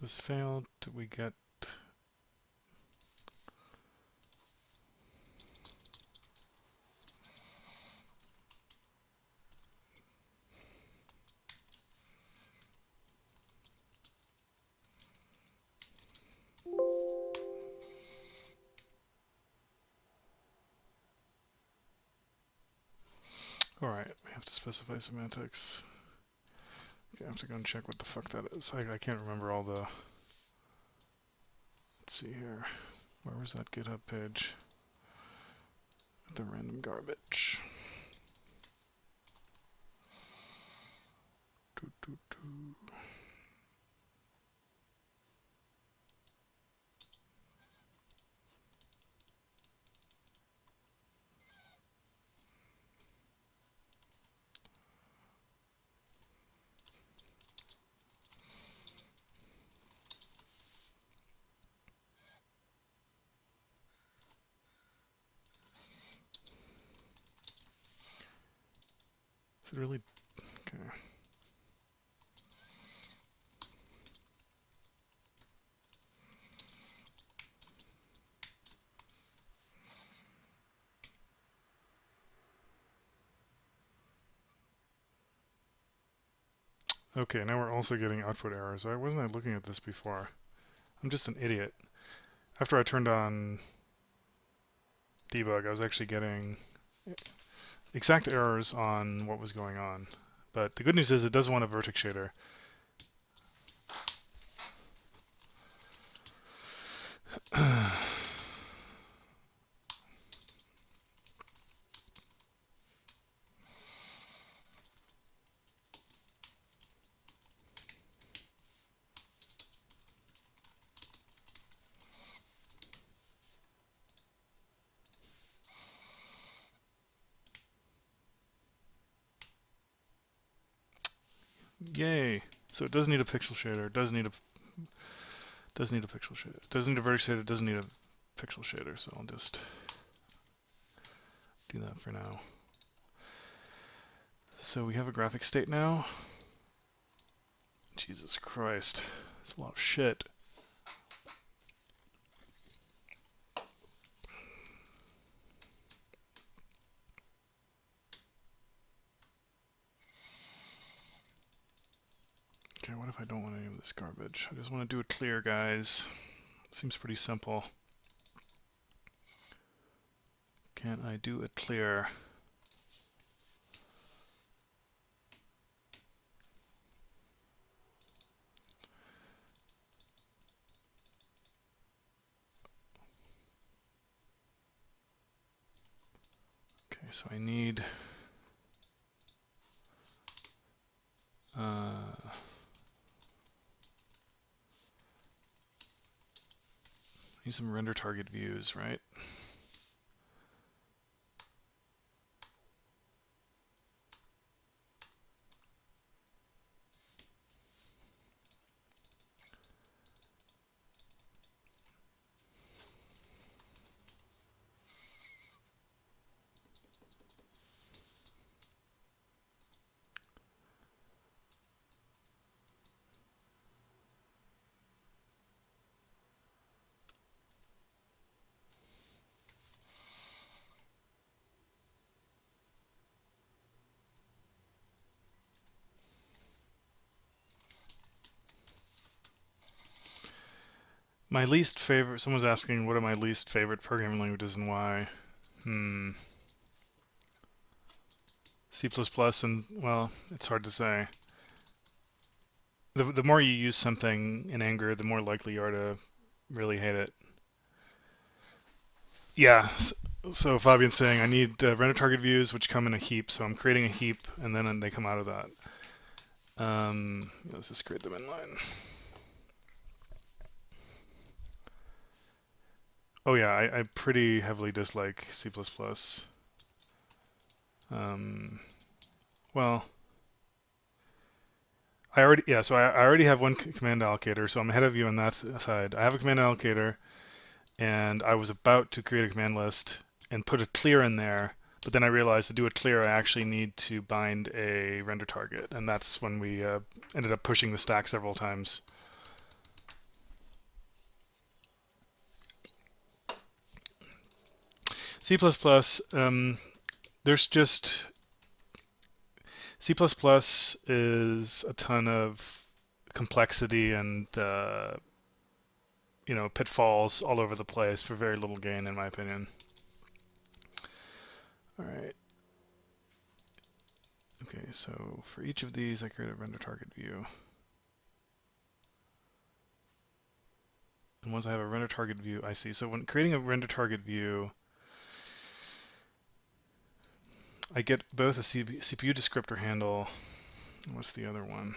This failed. Did we get... Alright, we have to specify semantics. Okay, I have to go and check what the fuck that is. I can't remember all the... Let's see here. Where was that GitHub page? The random garbage. Doo, doo, doo. Is it really... Okay. Okay, now we're also getting output errors. Why wasn't I looking at this before? I'm just an idiot. After I turned on debug, I was actually getting exact errors on what was going on. But the good news is it does want a vertex shader. Yay! So it does need a pixel shader. It does need a pixel shader. It does need a vertex shader. It doesn't need a pixel shader. So I'll just do that for now. So we have a graphic state now. Jesus Christ, it's a lot of shit. Okay, what if I don't want any of this garbage? I just want to do it clear, guys. Seems pretty simple. Can I do it clear? Okay, so I need some render target views, right? My least favorite, someone's asking what are my least favorite programming languages and why. C++ and, well, it's hard to say. The more you use something in anger, the more likely you are to really hate it. Yeah, so Fabian's saying I need render target views which come in a heap, so I'm creating a heap and then they come out of that. Let's just create them inline. Oh yeah, I pretty heavily dislike C++. Well, I already have one command allocator, so I'm ahead of you on that side. I have a command allocator, and I was about to create a command list and put a clear in there, but then I realized to do a clear, I actually need to bind a render target, and that's when we ended up pushing the stack several times. C++, there's just C++ is a ton of complexity and pitfalls all over the place for very little gain, in my opinion. All right. Okay, so for each of these, I create a render target view. And once I have a render target view, I see. So when creating a render target view, I get both a CPU descriptor handle. What's the other one?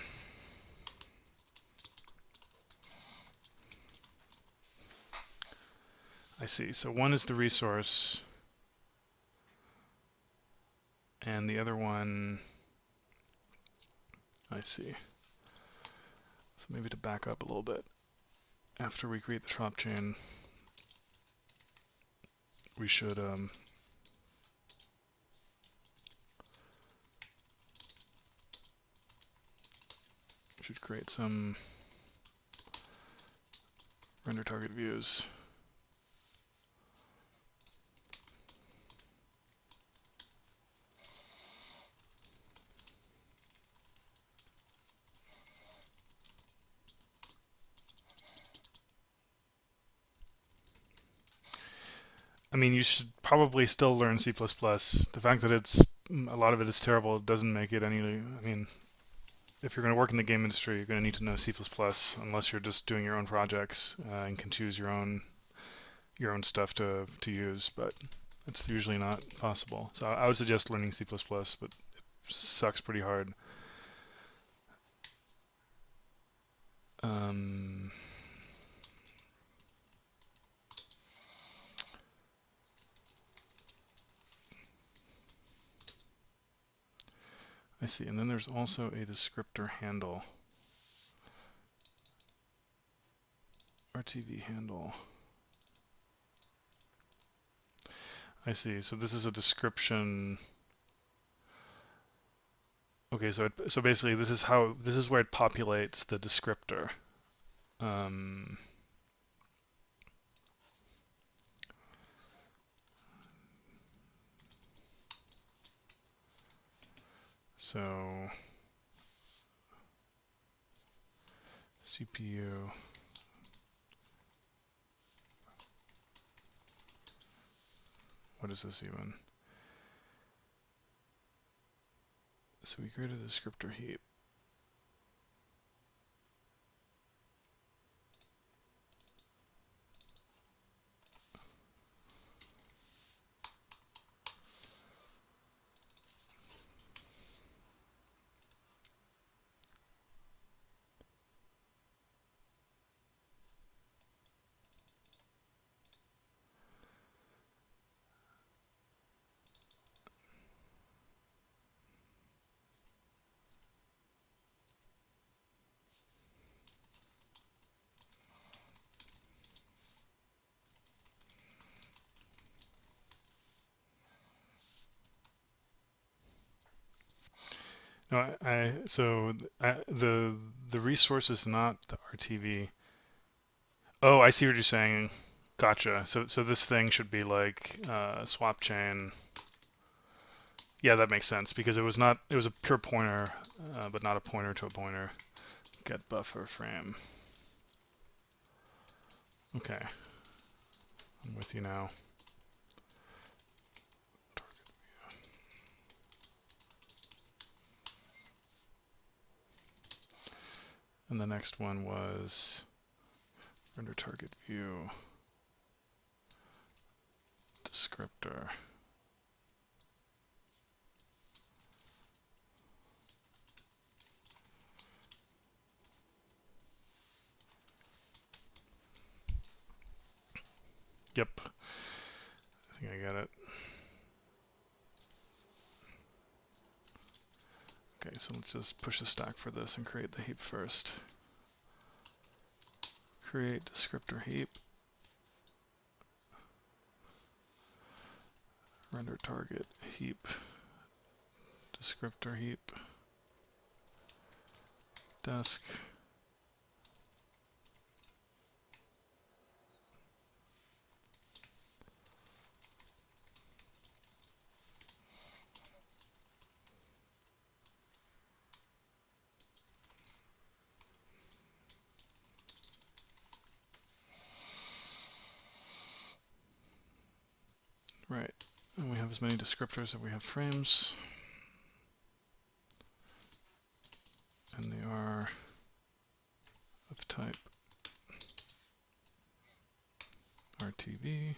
I see. So one is the resource, and the other one, I see. So maybe to back up a little bit, after we create the drop chain, we should create some render target views. I mean, you should probably still learn C++. The fact that a lot of it is terrible doesn't make it any, I mean, if you're going to work in the game industry, you're going to need to know C++, unless you're just doing your own projects and can choose your own stuff to use, but it's usually not possible. So I would suggest learning C++, but it sucks pretty hard. I see, and then there's also a descriptor handle. RTV handle. I see, so this is a description. Okay, so basically this is where it populates the descriptor. So CPU. What is this even? So we created a descriptor heap. No, the resource is not the RTV. Oh, I see what you're saying. Gotcha. So this thing should be like swap chain. Yeah, that makes sense because it was a pure pointer, but not a pointer to a pointer. Get buffer frame. Okay, I'm with you now. And the next one was render target view descriptor. Yep, I think I got it. Okay, so let's just push the stack for this and create the heap first. Create descriptor heap. Render target heap. Descriptor heap. Desk. Right, and we have as many descriptors as we have frames. And they are of type RTV.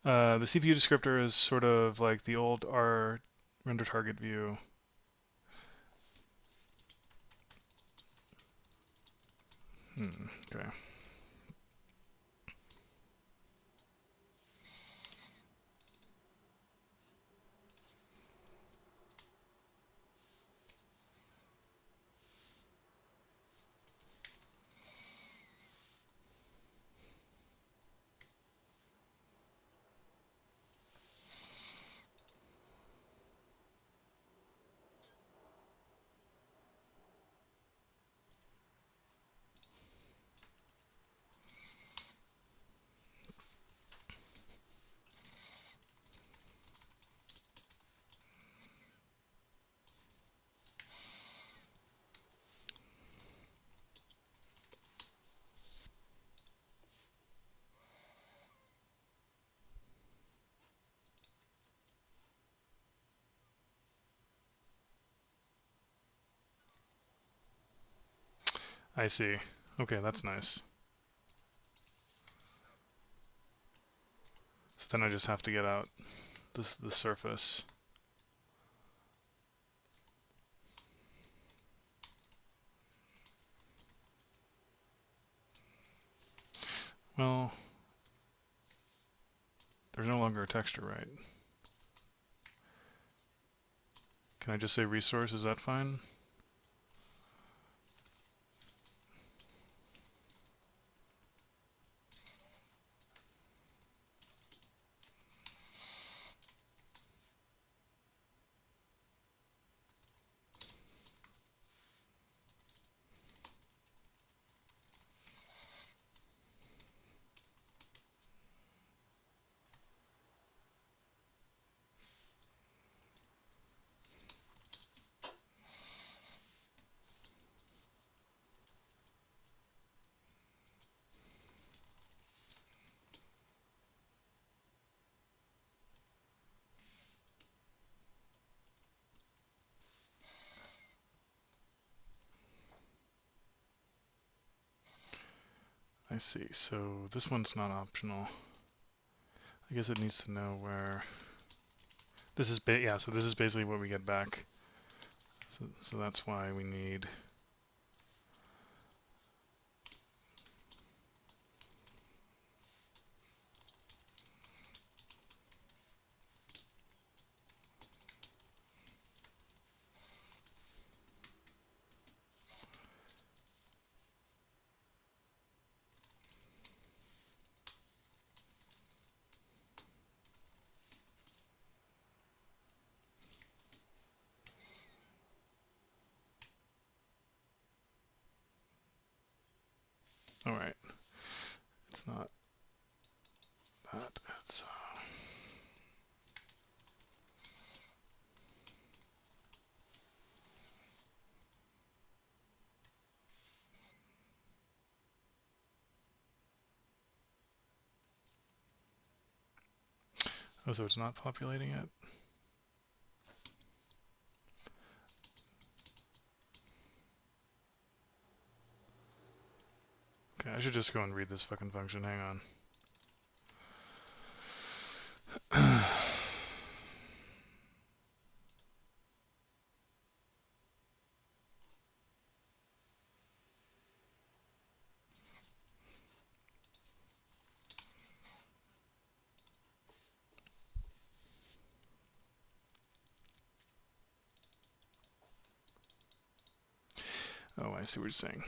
The CPU descriptor is sort of like the old R render target view. Okay. I see. Okay, that's nice. So then I just have to get out the surface. Well, there's no longer a texture, right? Can I just say resource? Is that fine? I see. So this one's not optional. I guess it needs to know where this is. Yeah, so this is basically what we get back. So that's why we need. All right. It's not that. It's. Oh, so it's not populating it? Okay, I should just go and read this fucking function. Hang on. Oh, I see what you're saying.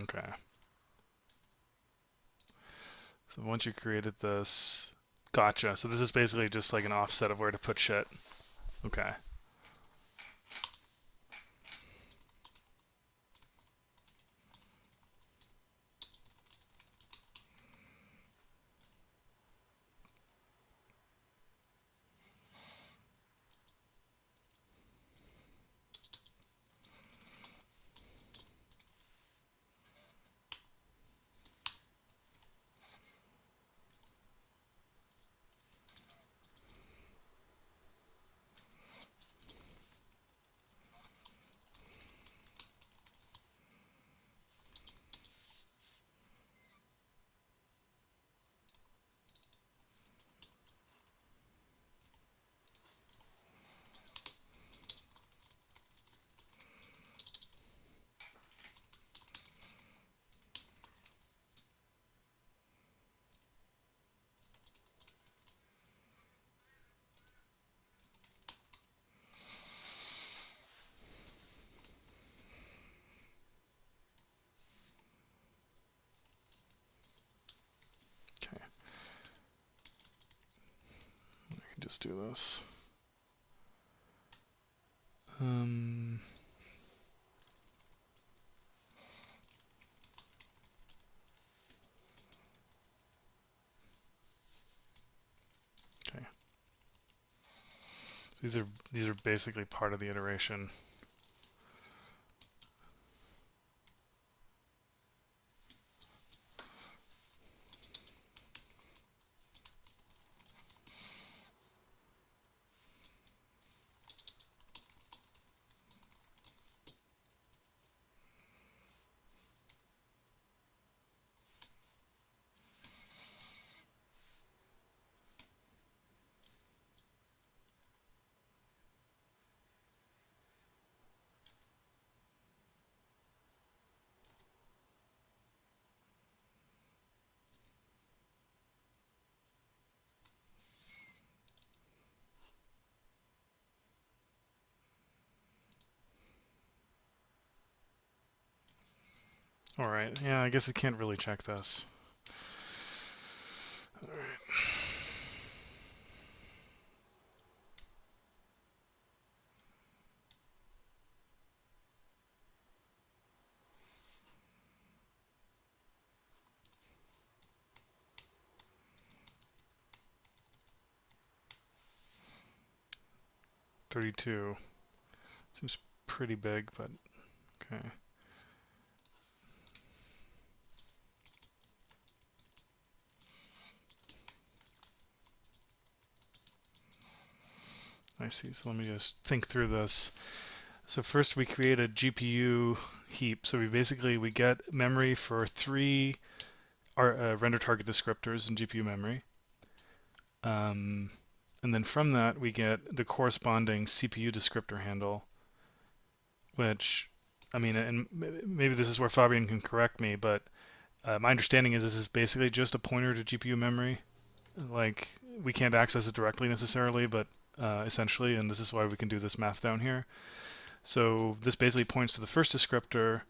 Okay. So once you created this, gotcha. So this is basically just like an offset of where to put shit. Okay. let's do this. Okay. So these are basically part of the iteration. All right. Yeah, I guess I can't really check this. All right. 32. Seems pretty big, but okay. I see. So let me just think through this. So first we create a GPU heap. So we get memory for 3 render target descriptors in GPU memory. And then from that we get the corresponding CPU descriptor handle, which, I mean, and maybe this is where Fabian can correct me, but my understanding is this is basically just a pointer to GPU memory. Like, we can't access it directly necessarily, but essentially, and this is why we can do this math down here. So this basically points to the first descriptor.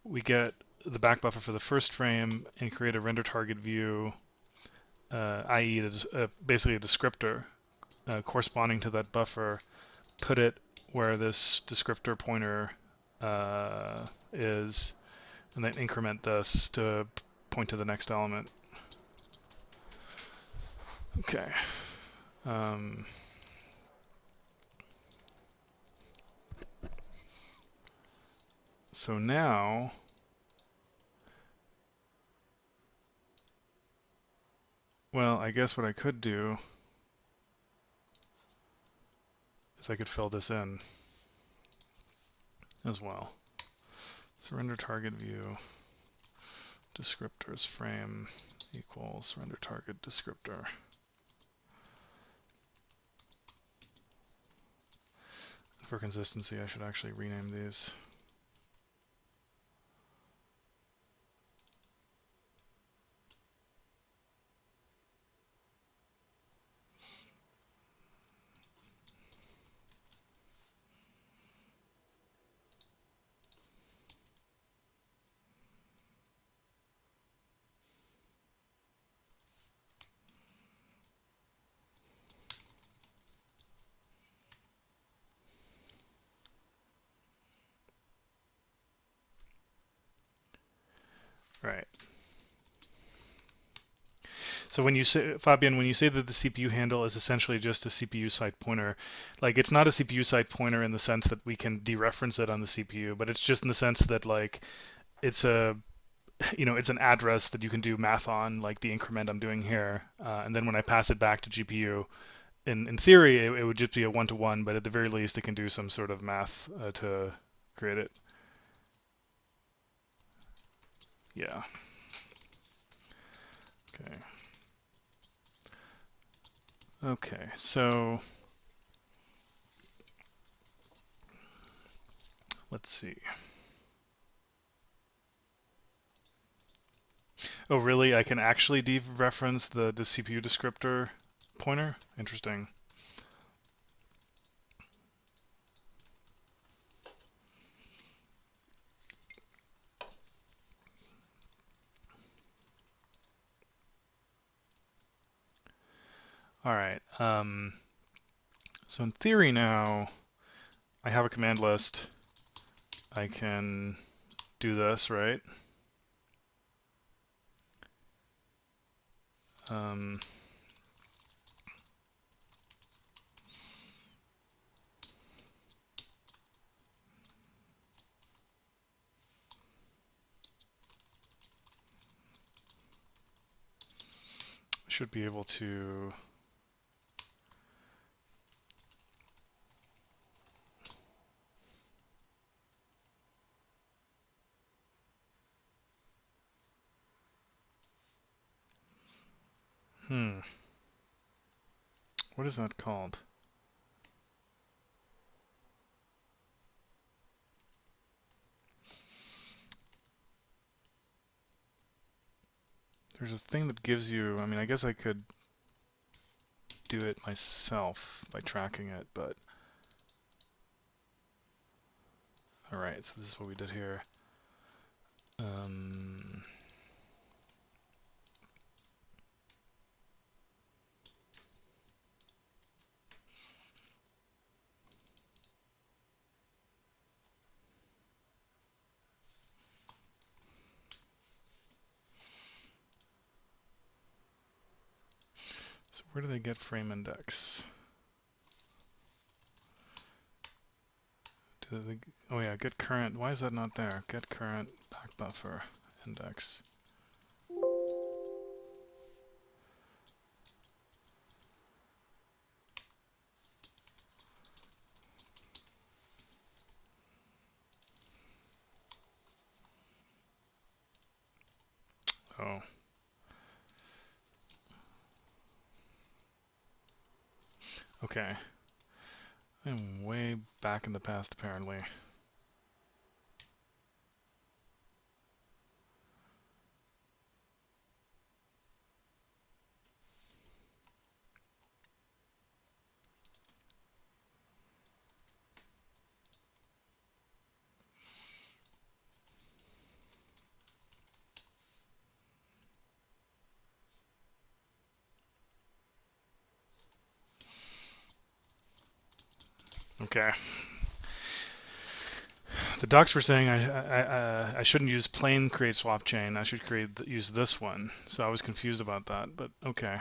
We get the back buffer for the first frame and create a render target view, i.e. basically a descriptor corresponding to that buffer, put it where this descriptor pointer is, and then increment this to point to the next element. Okay. So now, well, I guess what I could do is I could fill this in as well. So render target view descriptors frame equals render target descriptor. For consistency, I should actually rename these. Right. So when you say, Fabian, when you say that the CPU handle is essentially just a CPU site pointer, like, it's not a CPU site pointer in the sense that we can dereference it on the CPU, but it's just in the sense that, like, it's a, it's an address that you can do math on, like the increment I'm doing here, and then when I pass it back to GPU, in theory, it would just be a one-to-one, but at the very least, it can do some sort of math to create it. Yeah. Okay. Okay, so let's see. Oh, really? I can actually dereference the CPU descriptor pointer? Interesting. All right. So in theory now, I have a command list. I can do this, right? Um, should be able to what is that called? There's a thing that gives you, I mean, I guess I could do it myself by tracking it, but all right, so this is what we did here. So where do they get frame index? Do they, oh yeah, get current. Why is that not there? Get current back buffer index. Oh. Okay. I'm way back in the past, apparently. Okay. The docs were saying I shouldn't use plain create swap chain. I should use this one. So I was confused about that, but okay.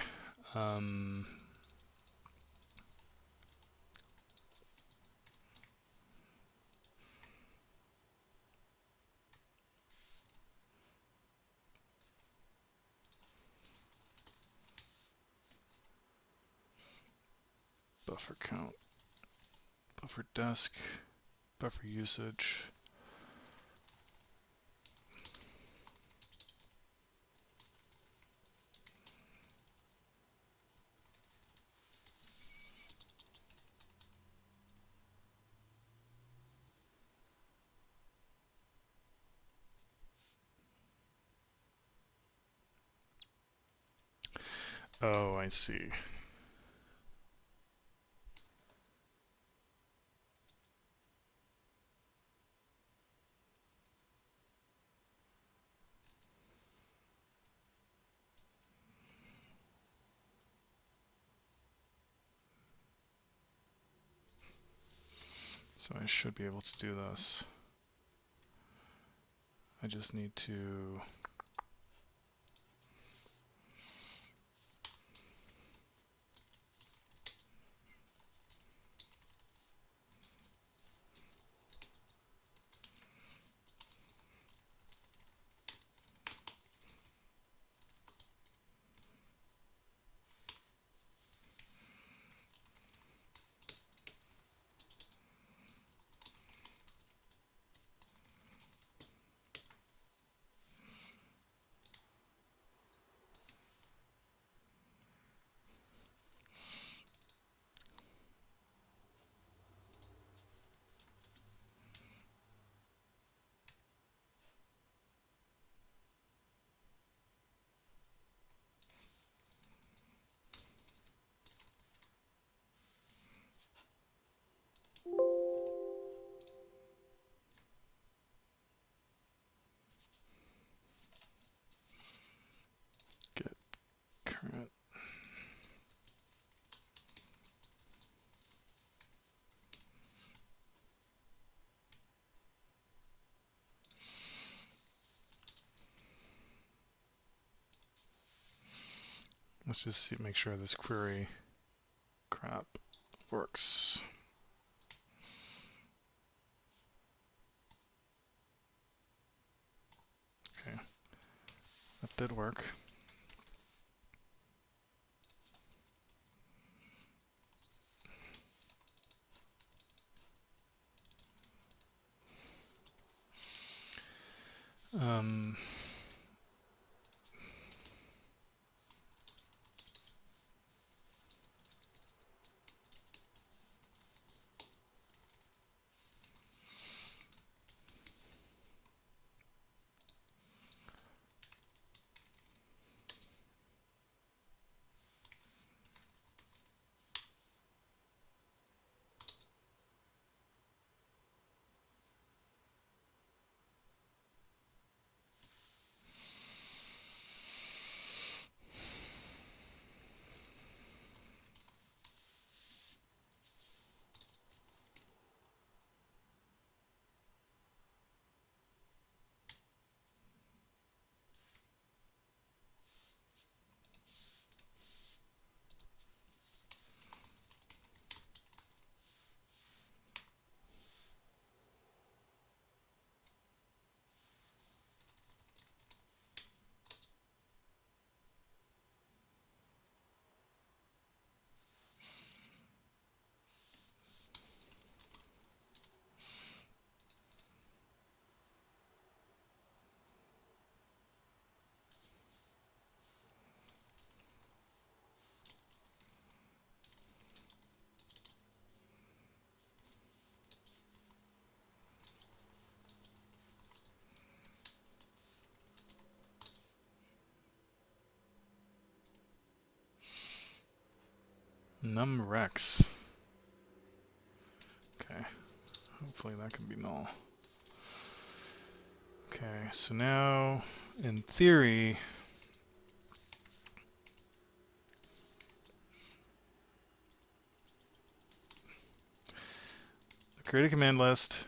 Buffer count, buffer desk, buffer usage. Oh, I see. So I should be able to do this. I just need to Let's just see, make sure this query crap works. Okay, that did work. Numrex. Okay, hopefully that can be null. Okay, so now, in theory, create a command list.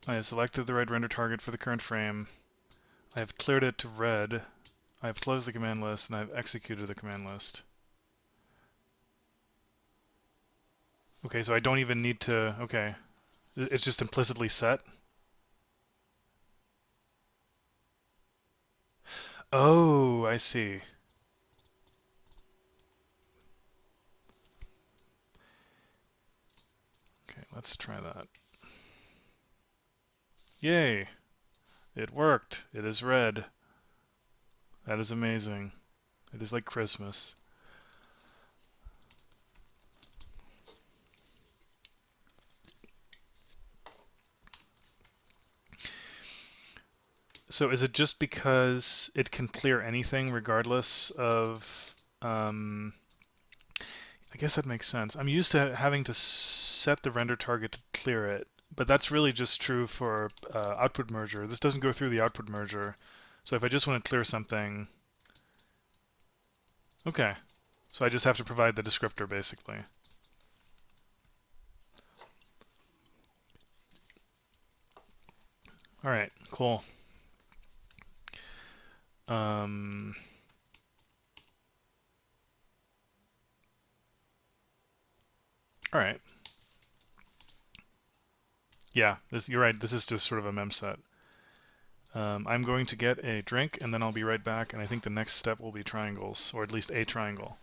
I have selected the red render target for the current frame. I have cleared it to red. I have closed the command list, and I have executed the command list. Okay, so I don't even need to... Okay. It's just implicitly set? Oh, I see. Okay, let's try that. Yay! It worked. It is red. That is amazing. It is like Christmas. So is it just because it can clear anything regardless of... I guess that makes sense. I'm used to having to set the render target to clear it, but that's really just true for output merger. This doesn't go through the output merger. So if I just want to clear something... Okay. So I just have to provide the descriptor, basically. All right, cool. All right. Yeah, you're right. This is just sort of a mem set. I'm going to get a drink, and then I'll be right back, and I think the next step will be triangles, or at least a triangle.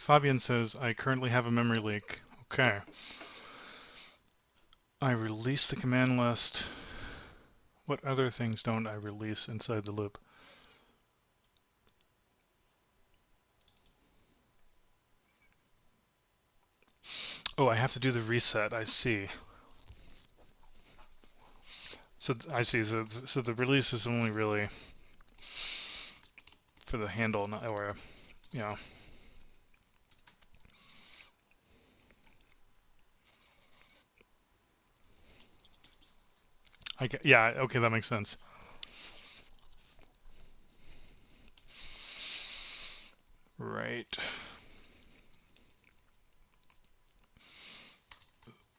Fabian says, I currently have a memory leak. Okay. I release the command list. What other things don't I release inside the loop? Oh, I have to do the reset. I see. So I see. So the release is only really for the handle, not or you know. Yeah. Okay, that makes sense. Right.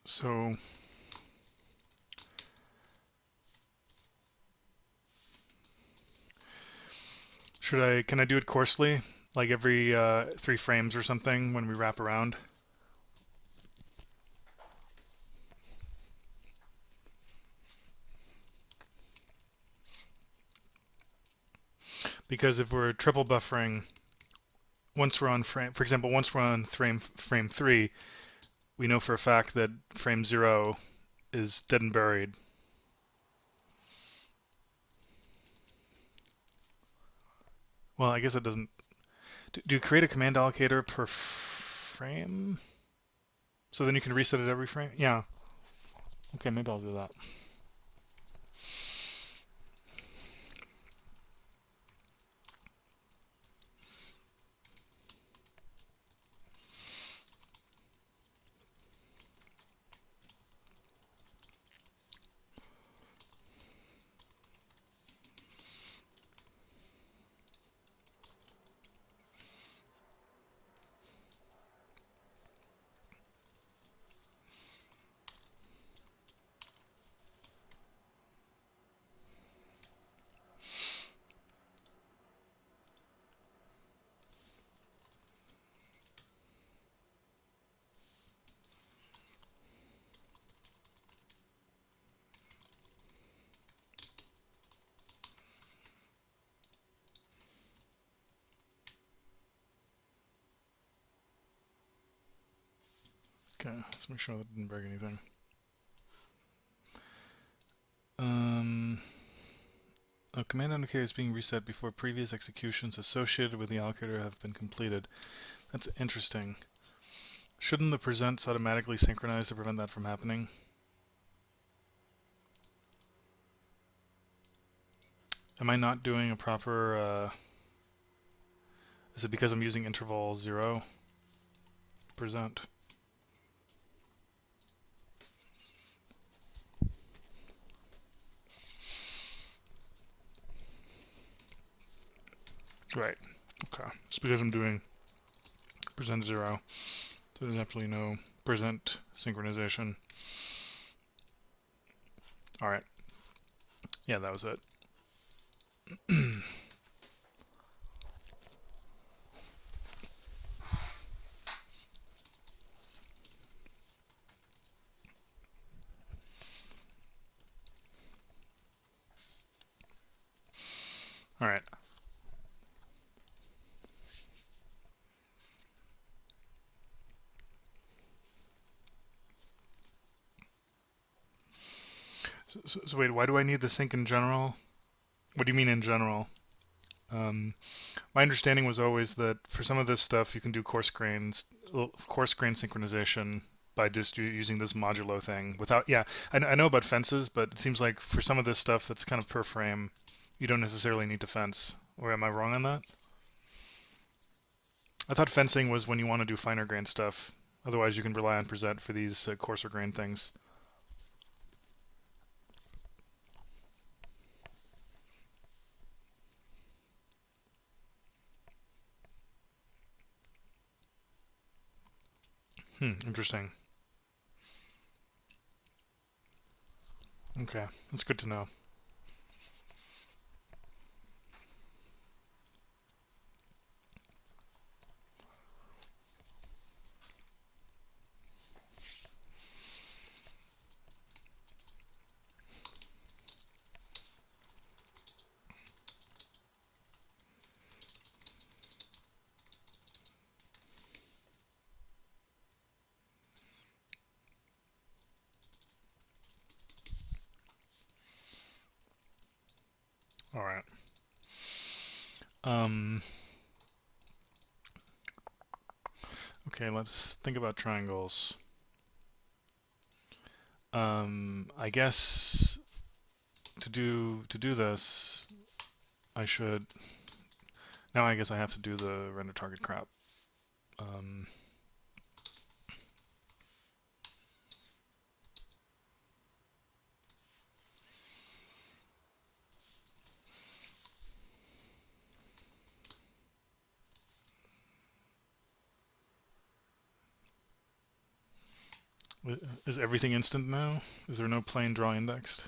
So can I do it coarsely? Like every 3 frames or something when we wrap around? Because if we're triple buffering, once we're on frame, for example, once we're on frame 3, we know for a fact that frame 0 is dead and buried. Well, I guess it doesn't. Do you create a command allocator per frame? So then you can reset it every frame? Yeah. Okay, maybe I'll do that. Okay, let's make sure that didn't break anything. A command indicator is being reset before previous executions associated with the allocator have been completed. That's interesting. Shouldn't the presents automatically synchronize to prevent that from happening? Am I not doing a proper... is it because I'm using interval 0 present? Right. Okay. It's because I'm doing present 0. So there's absolutely no present synchronization. Alright. Yeah, that was it. Alright. So wait, why do I need the sync in general? What do you mean in general? My understanding was always that for some of this stuff you can do coarse grain synchronization by just using this modulo thing without, yeah, I know about fences, but it seems like for some of this stuff that's kind of per frame, you don't necessarily need to fence. Or am I wrong on that? I thought fencing was when you want to do finer grain stuff. Otherwise you can rely on present for these coarser grain things. Interesting. Okay, that's good to know. All right. Um, okay, let's think about triangles. I guess to do this, I should. Now I guess I have to do the render target crop. Um, is everything instant now? Is there no plain draw indexed?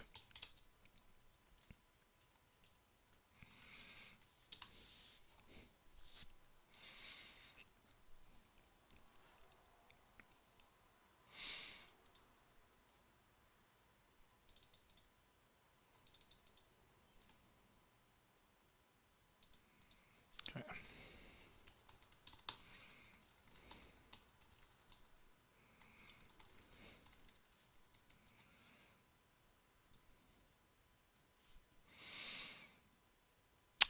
Okay.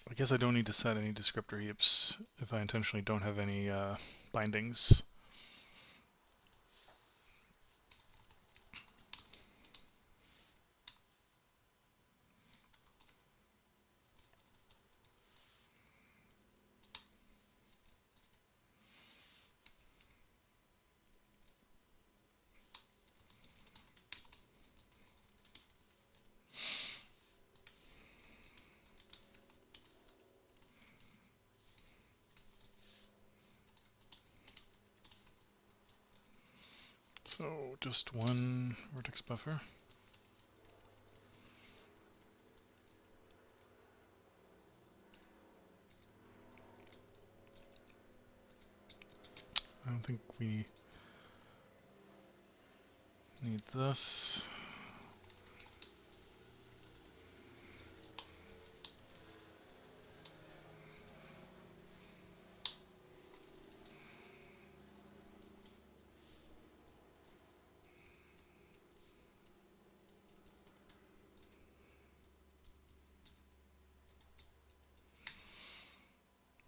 I guess I don't need to set any descriptor heaps if I intentionally don't have any bindings. So just one vertex buffer. I don't think we need this.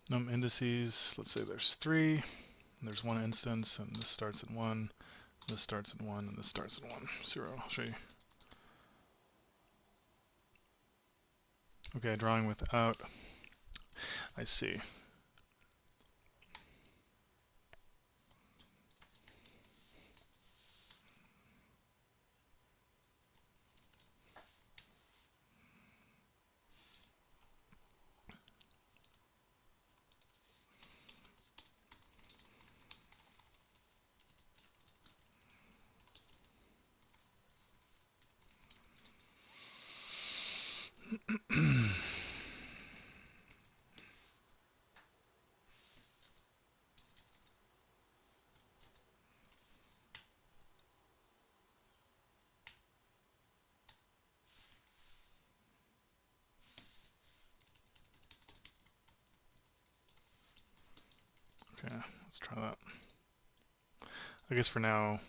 Num indices, let's say there's 3, and there's one instance, and this starts at 1, this starts at 1, and this starts at 1. 0, I'll show you. Okay, drawing without. I see. Okay, let's try that. I guess for now,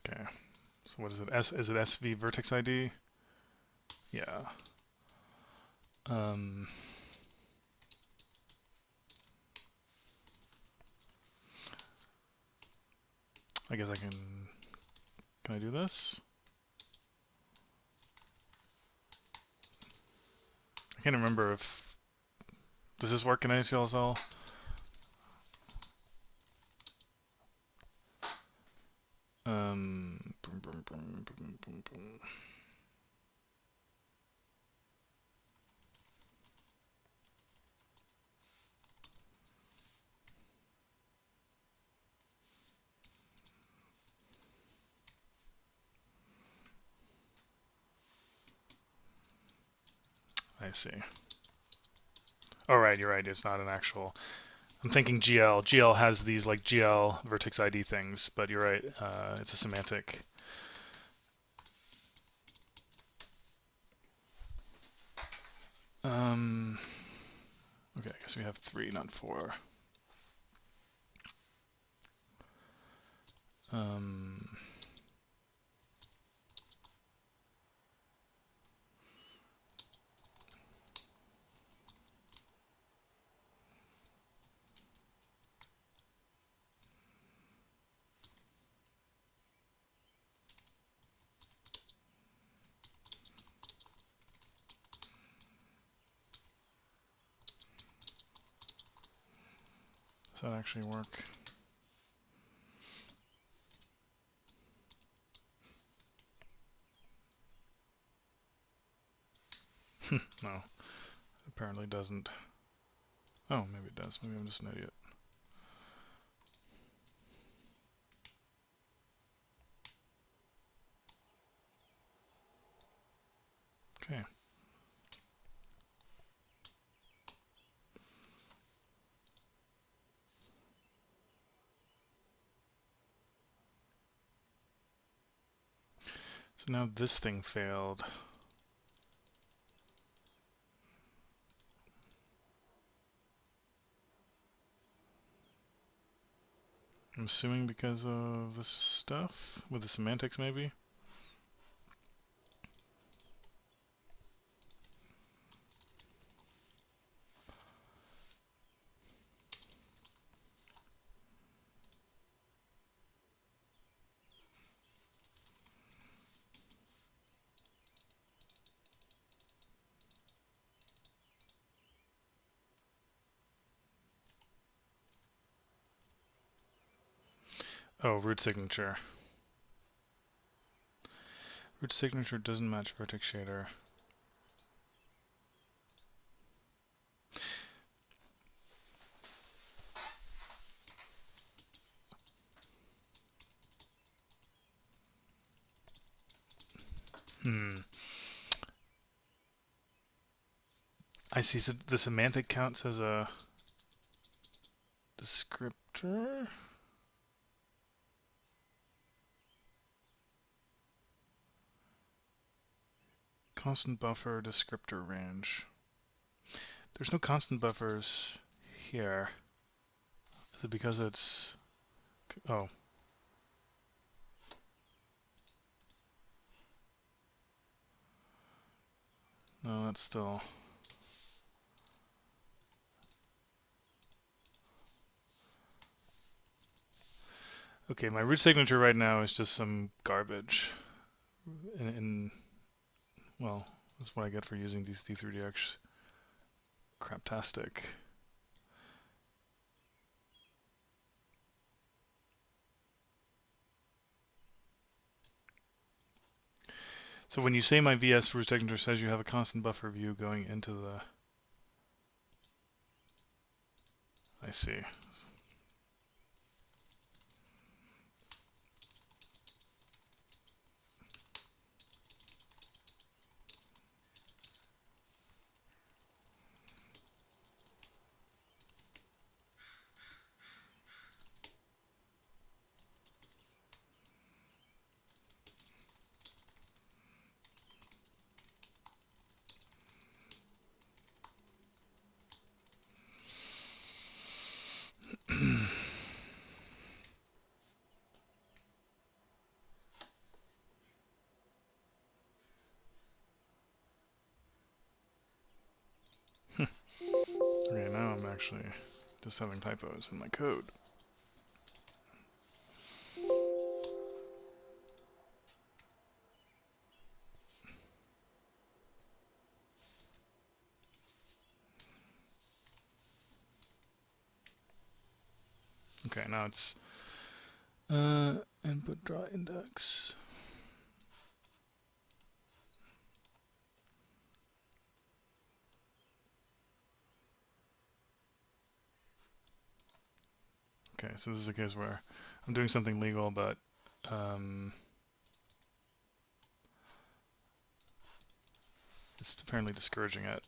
okay. So what is it? Is it SV vertex ID? Yeah. I guess I can I do this? I can't remember if, does this work in ACLSL? Boom, boom, boom, boom, boom, boom. I see. Oh, right, you're right. It's not an actual. I'm thinking GL. GL has these like GL vertex ID things, but you're right. It's a semantic. Okay, I guess we have 3, not 4. Um, does that actually work? No, apparently doesn't. Oh, maybe it does. Maybe I'm just an idiot. Okay. So now this thing failed. I'm assuming because of this stuff? With the semantics, maybe? Oh, root signature. Root signature doesn't match vertex shader. I see. So the semantic counts as a descriptor? Constant buffer descriptor range. There's no constant buffers here. Is it because it's... Oh. No, that's still... Okay, my root signature right now is just some garbage. Well, that's what I get for using these D3DX craptastic. So when you say my VS root signature says you have a constant buffer view going into the... I see. Okay, now I'm actually just having typos in my code. Okay, now it's input draw index. Okay, so this is a case where I'm doing something legal, but it's apparently discouraging it.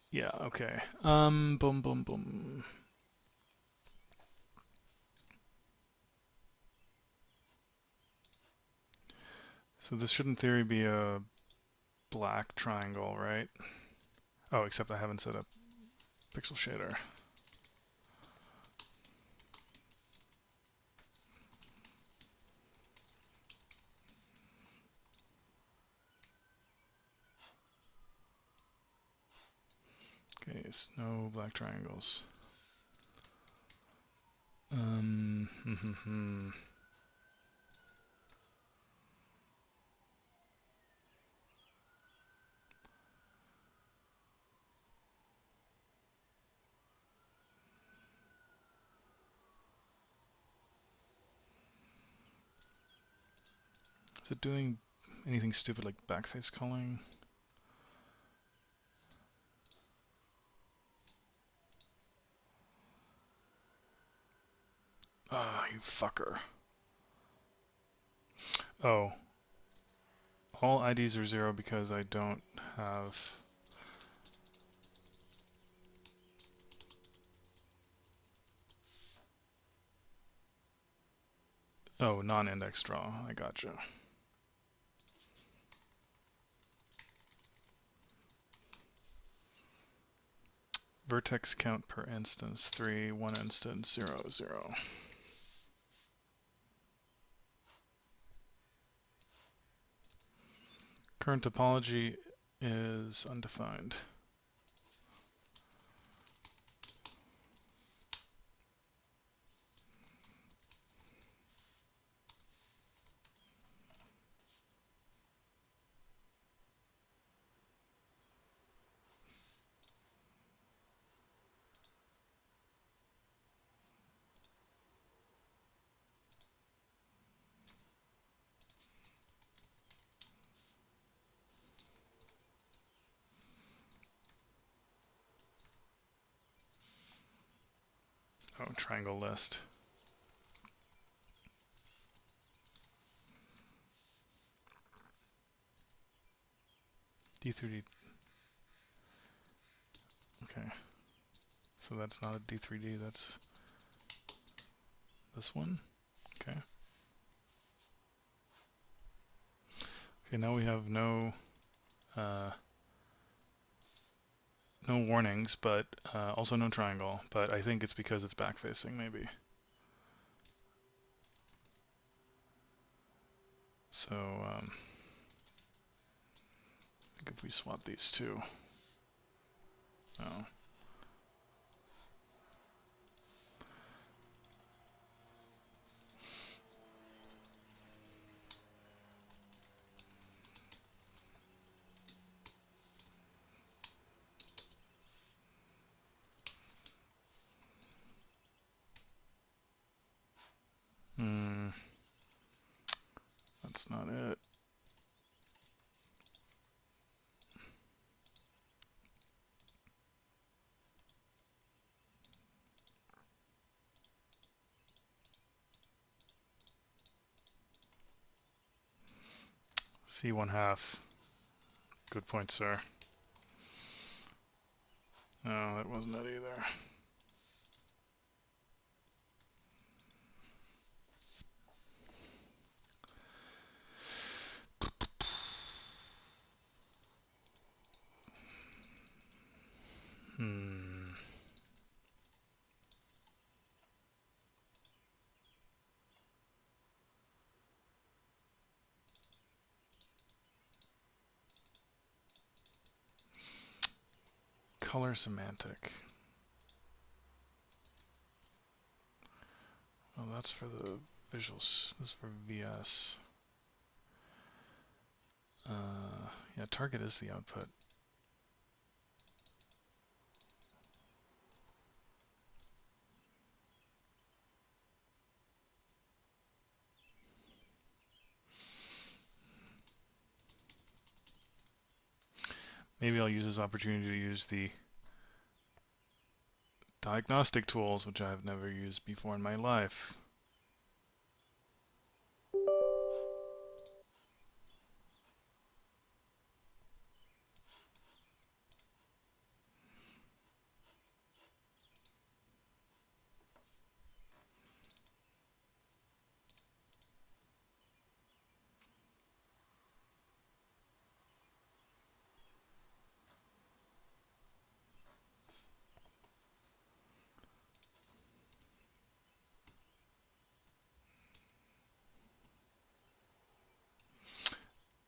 Yeah, okay. Boom, boom, boom. So this should in theory be a black triangle, right? Oh, except I haven't set up pixel shader. no black triangles. Is it doing anything stupid like backface culling? Ah, you fucker. Oh. All IDs are 0 because I don't have... Oh, non-index draw. I gotcha. Vertex count per instance, 3, 1 instance, 0, 0. Current topology is undefined. Oh, triangle list. D3D. Okay. So that's not a D3D, that's this one. Okay. Okay, now we have no no warnings, but also no triangle. But I think it's because it's backfacing, maybe. So I think if we swap these two, oh. That's not it. C1/2. Good point, sir. No, that wasn't it either. Color semantic. Oh, that's for the visuals. This is for VS. Yeah, target is the output. Maybe I'll use this opportunity to use the diagnostic tools, which I have never used before in my life.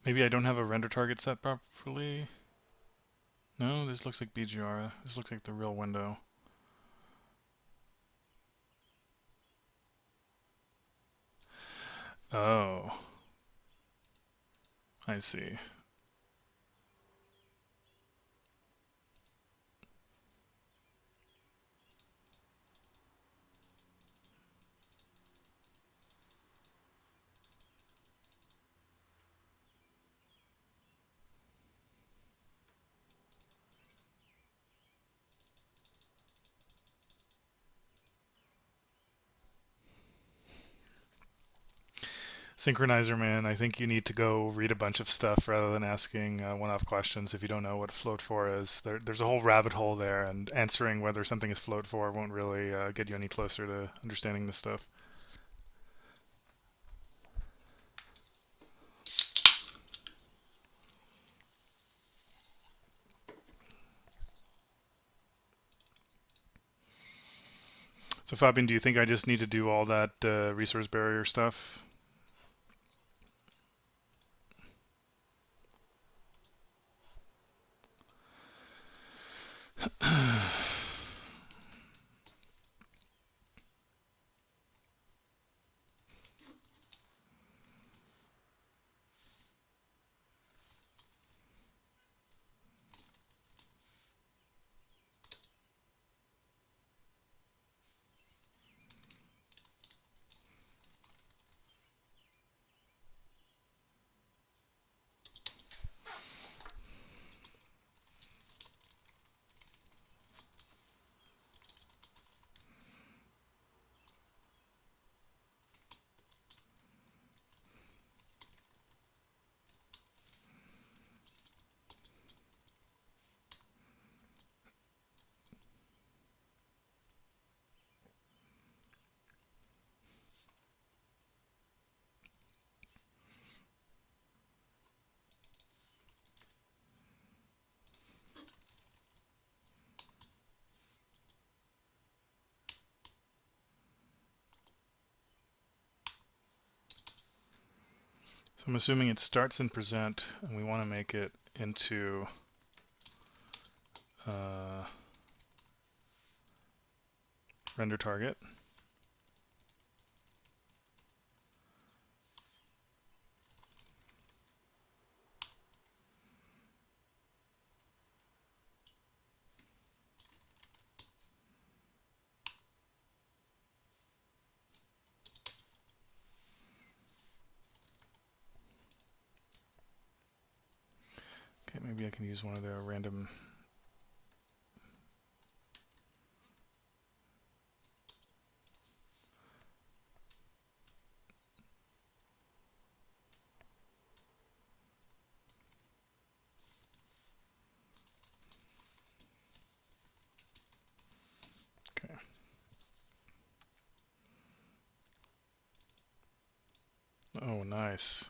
Maybe I don't have a render target set properly. No, this looks like BGR. This looks like the real window. Oh, I see. Synchronizer man, I think you need to go read a bunch of stuff rather than asking one-off questions if you don't know what float 4 is. There's a whole rabbit hole there, and answering whether something is float 4 won't really get you any closer to understanding this stuff. So Fabian, do you think I just need to do all that resource barrier stuff? So I'm assuming it starts in present, and we want to make it into render target. Okay, maybe I can use one of the random. Okay. Oh, nice.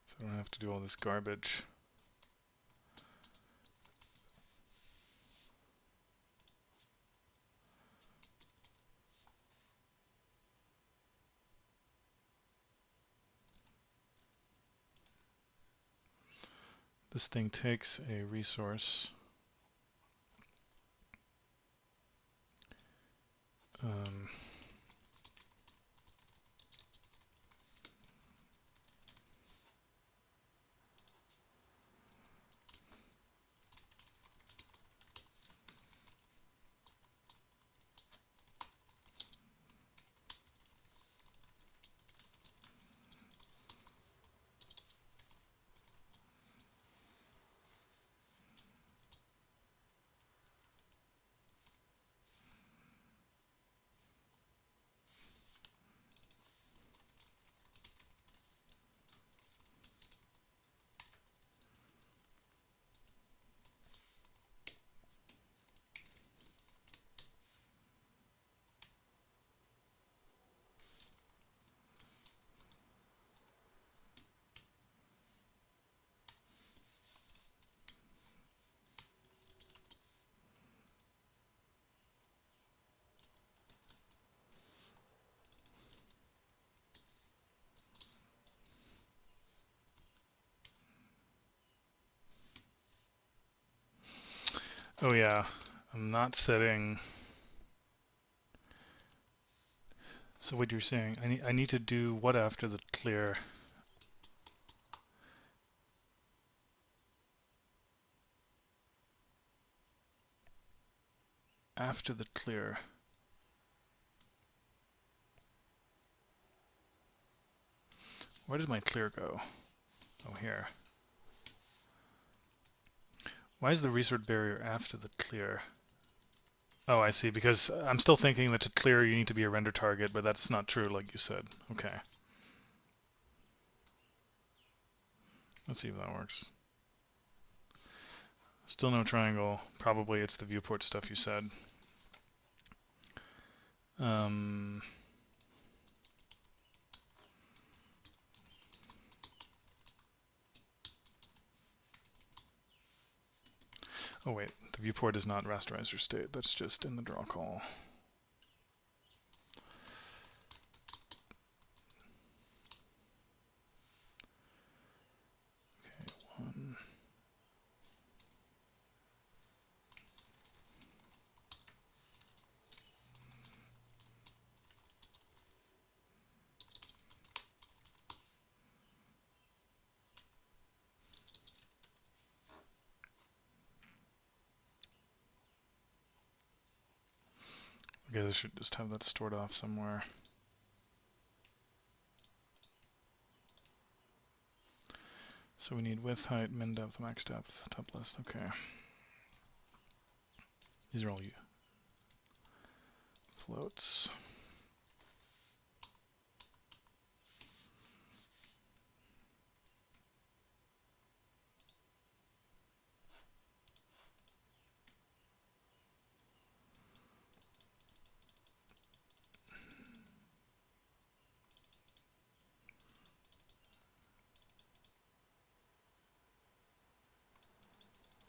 So I don't have to do all this garbage. This thing takes a resource. Oh yeah, I'm not setting. So what you're saying, I need to do what after the clear? After the clear. Where did my clear go? Oh, here. Why is the resort barrier after the clear? Oh, I see, because I'm still thinking that to clear you need to be a render target, but that's not true like you said. Okay. Let's see if that works. Still no triangle. Probably it's the viewport stuff you said. Um, oh wait, the viewport is not rasterizer state. That's just in the draw call. Okay, one. I guess I should just have that stored off somewhere. So we need width, height, min depth, max depth, top list. Okay. These are all you. Floats.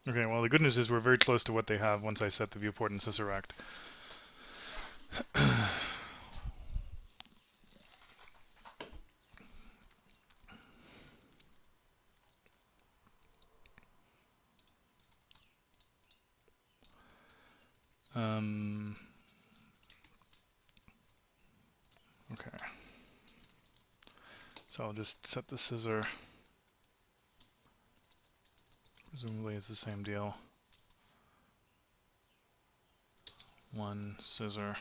Okay, well the good news is we're very close to what they have once I set the viewport in Syseract. Okay. So I'll just set the scissor. Presumably it's the same deal. One scissor.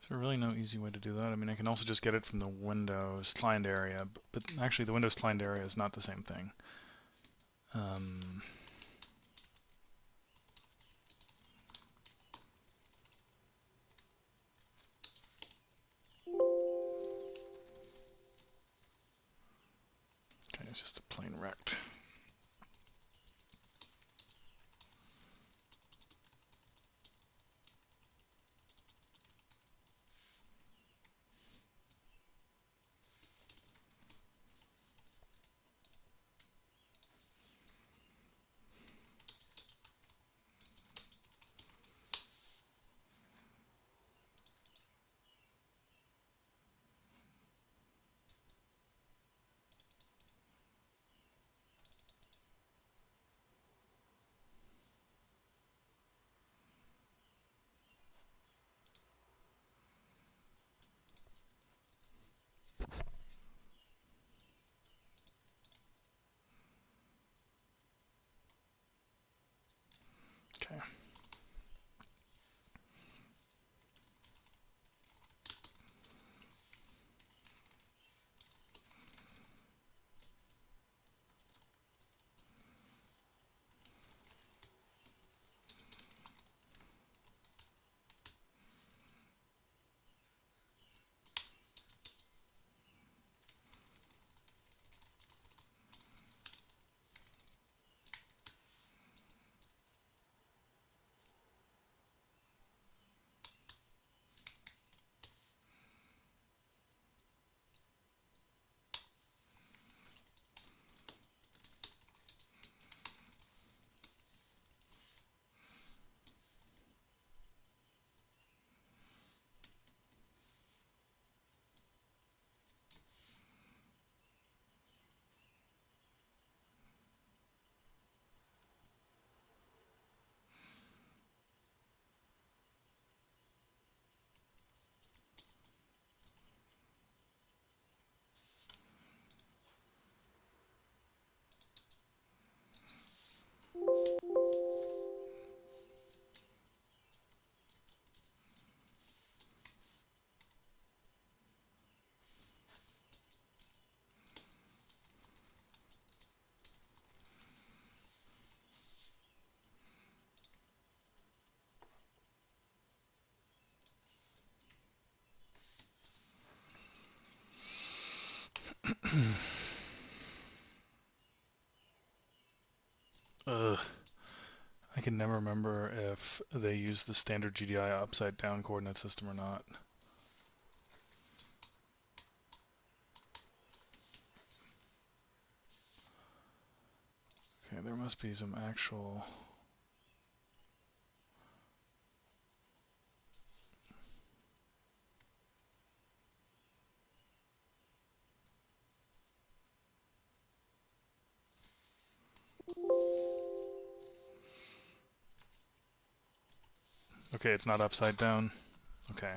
Is there really no easy way to do that? I mean, I can also just get it from the Windows client area, but actually the Windows client area is not the same thing. Okay, it's just a plain rect. Ugh. I can never remember if they use the standard GDI upside down coordinate system or not. Okay, there must be some actual... Okay, it's not upside down. Okay.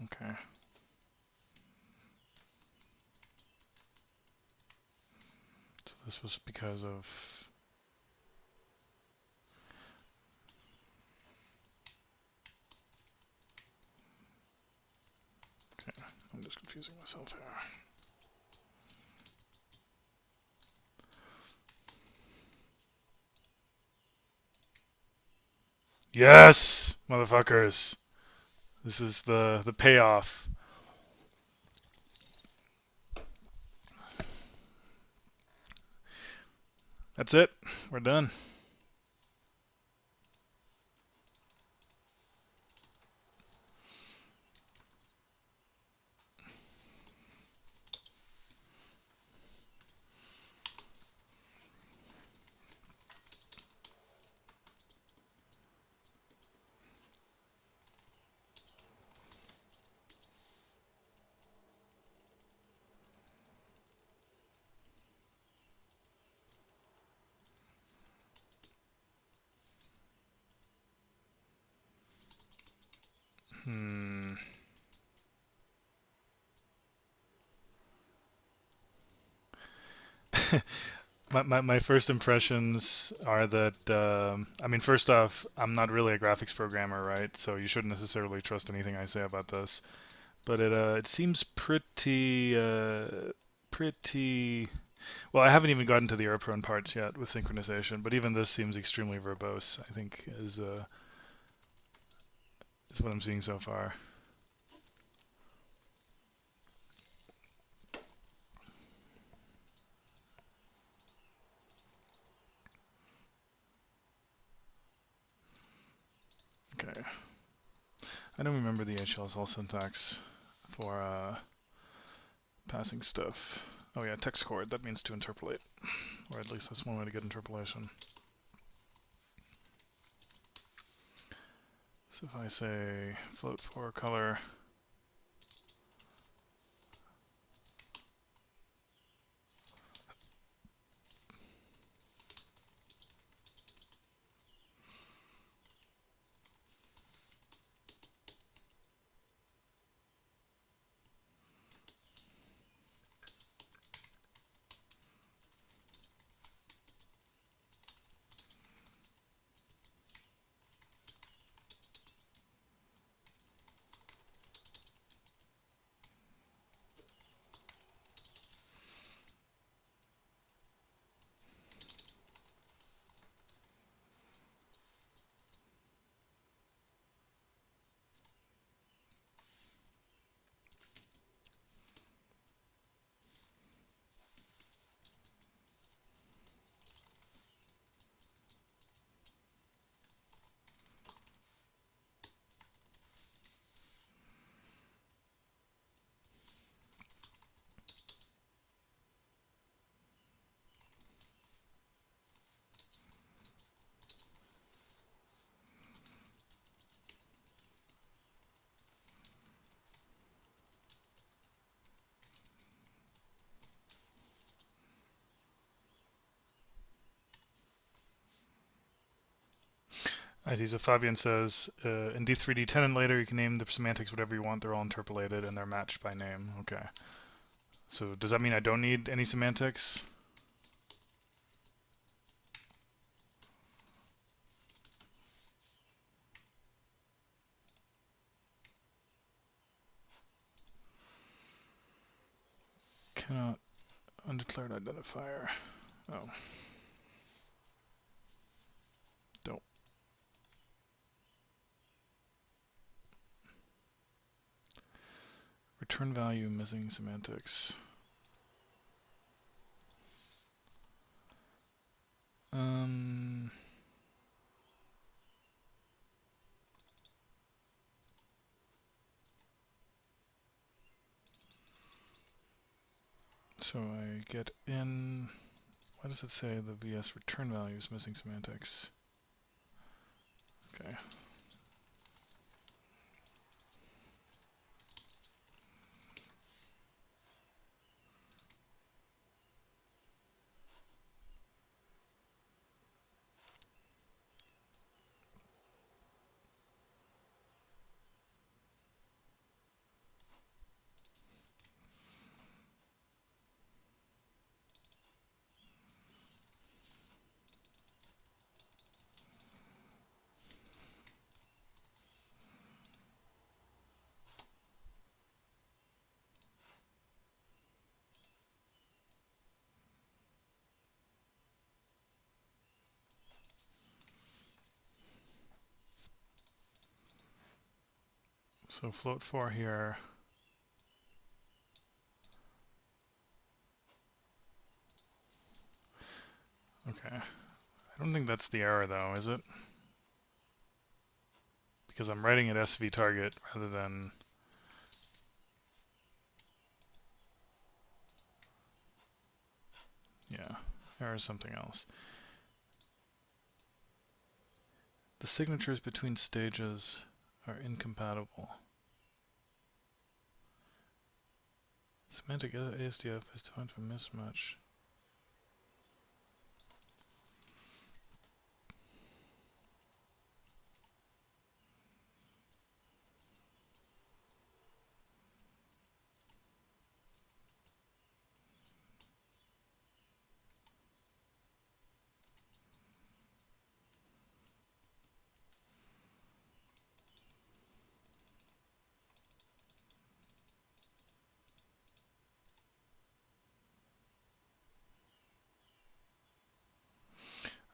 Okay. So this was because of... Okay, I'm just confusing myself here. Yes! Motherfuckers! This is the payoff. That's it. We're done. Hmm. My first impressions are that, I mean, first off, I'm not really a graphics programmer, right? So you shouldn't necessarily trust anything I say about this. But it seems pretty. Well, I haven't even gotten to the air prone parts yet with synchronization, but even this seems extremely verbose. I think is what I'm seeing so far. Okay. I don't remember the HLSL syntax for passing stuff. Oh yeah, text chord. That means to interpolate, or at least that's one way to get interpolation. So if I say float for color, ID. So Fabian says, in D3D 10 and later, you can name the semantics whatever you want. They're all interpolated and they're matched by name. Okay. So does that mean I don't need any semantics? Cannot undeclared identifier. Oh. Don't. Return value missing semantics. So I get in, why does it say the VS return value is missing semantics? Okay. So float 4 here. Okay. I don't think that's the error though, is it? Because I'm writing at SV target rather than... Yeah, error is something else. The signatures between stages are incompatible. Semantic ASDF is defined to a mismatch.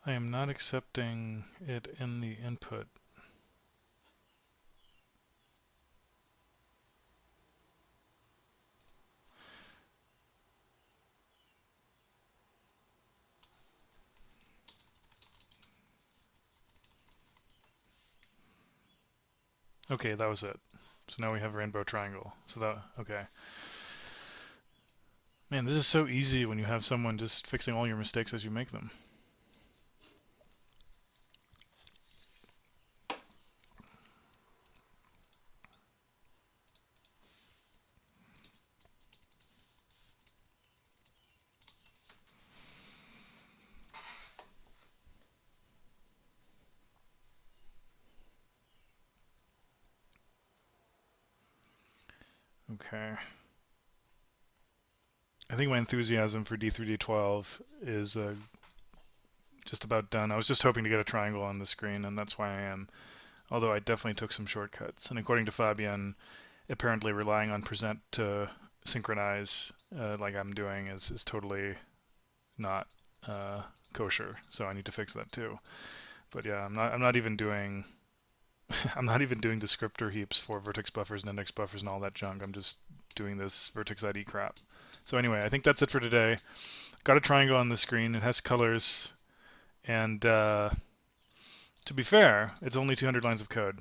I am not accepting it in the input. Okay, that was it. So now we have a rainbow triangle. So that, okay. Man, this is so easy when you have someone just fixing all your mistakes as you make them. Okay. I think my enthusiasm for D3D12 is just about done. I was just hoping to get a triangle on the screen, and that's why I am. Although I definitely took some shortcuts. And according to Fabian, apparently relying on present to synchronize like I'm doing is totally not kosher. So I need to fix that too. But yeah, I'm not even doing I'm not even doing descriptor heaps for vertex buffers and index buffers and all that junk. I'm just doing this vertex ID crap. So anyway, I think that's it for today. Got a triangle on the screen. It has colors. And to be fair, it's only 200 lines of code.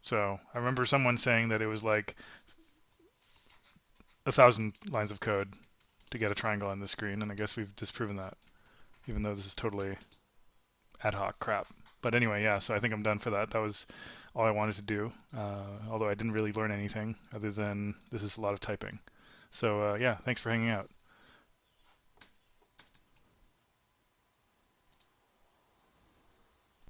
So I remember someone saying that it was like 1,000 lines of code to get a triangle on the screen. And I guess we've disproven that, even though this is totally ad hoc crap. But anyway, yeah, so I think I'm done for that. That was all I wanted to do, although I didn't really learn anything other than this is a lot of typing. So yeah, thanks for hanging out.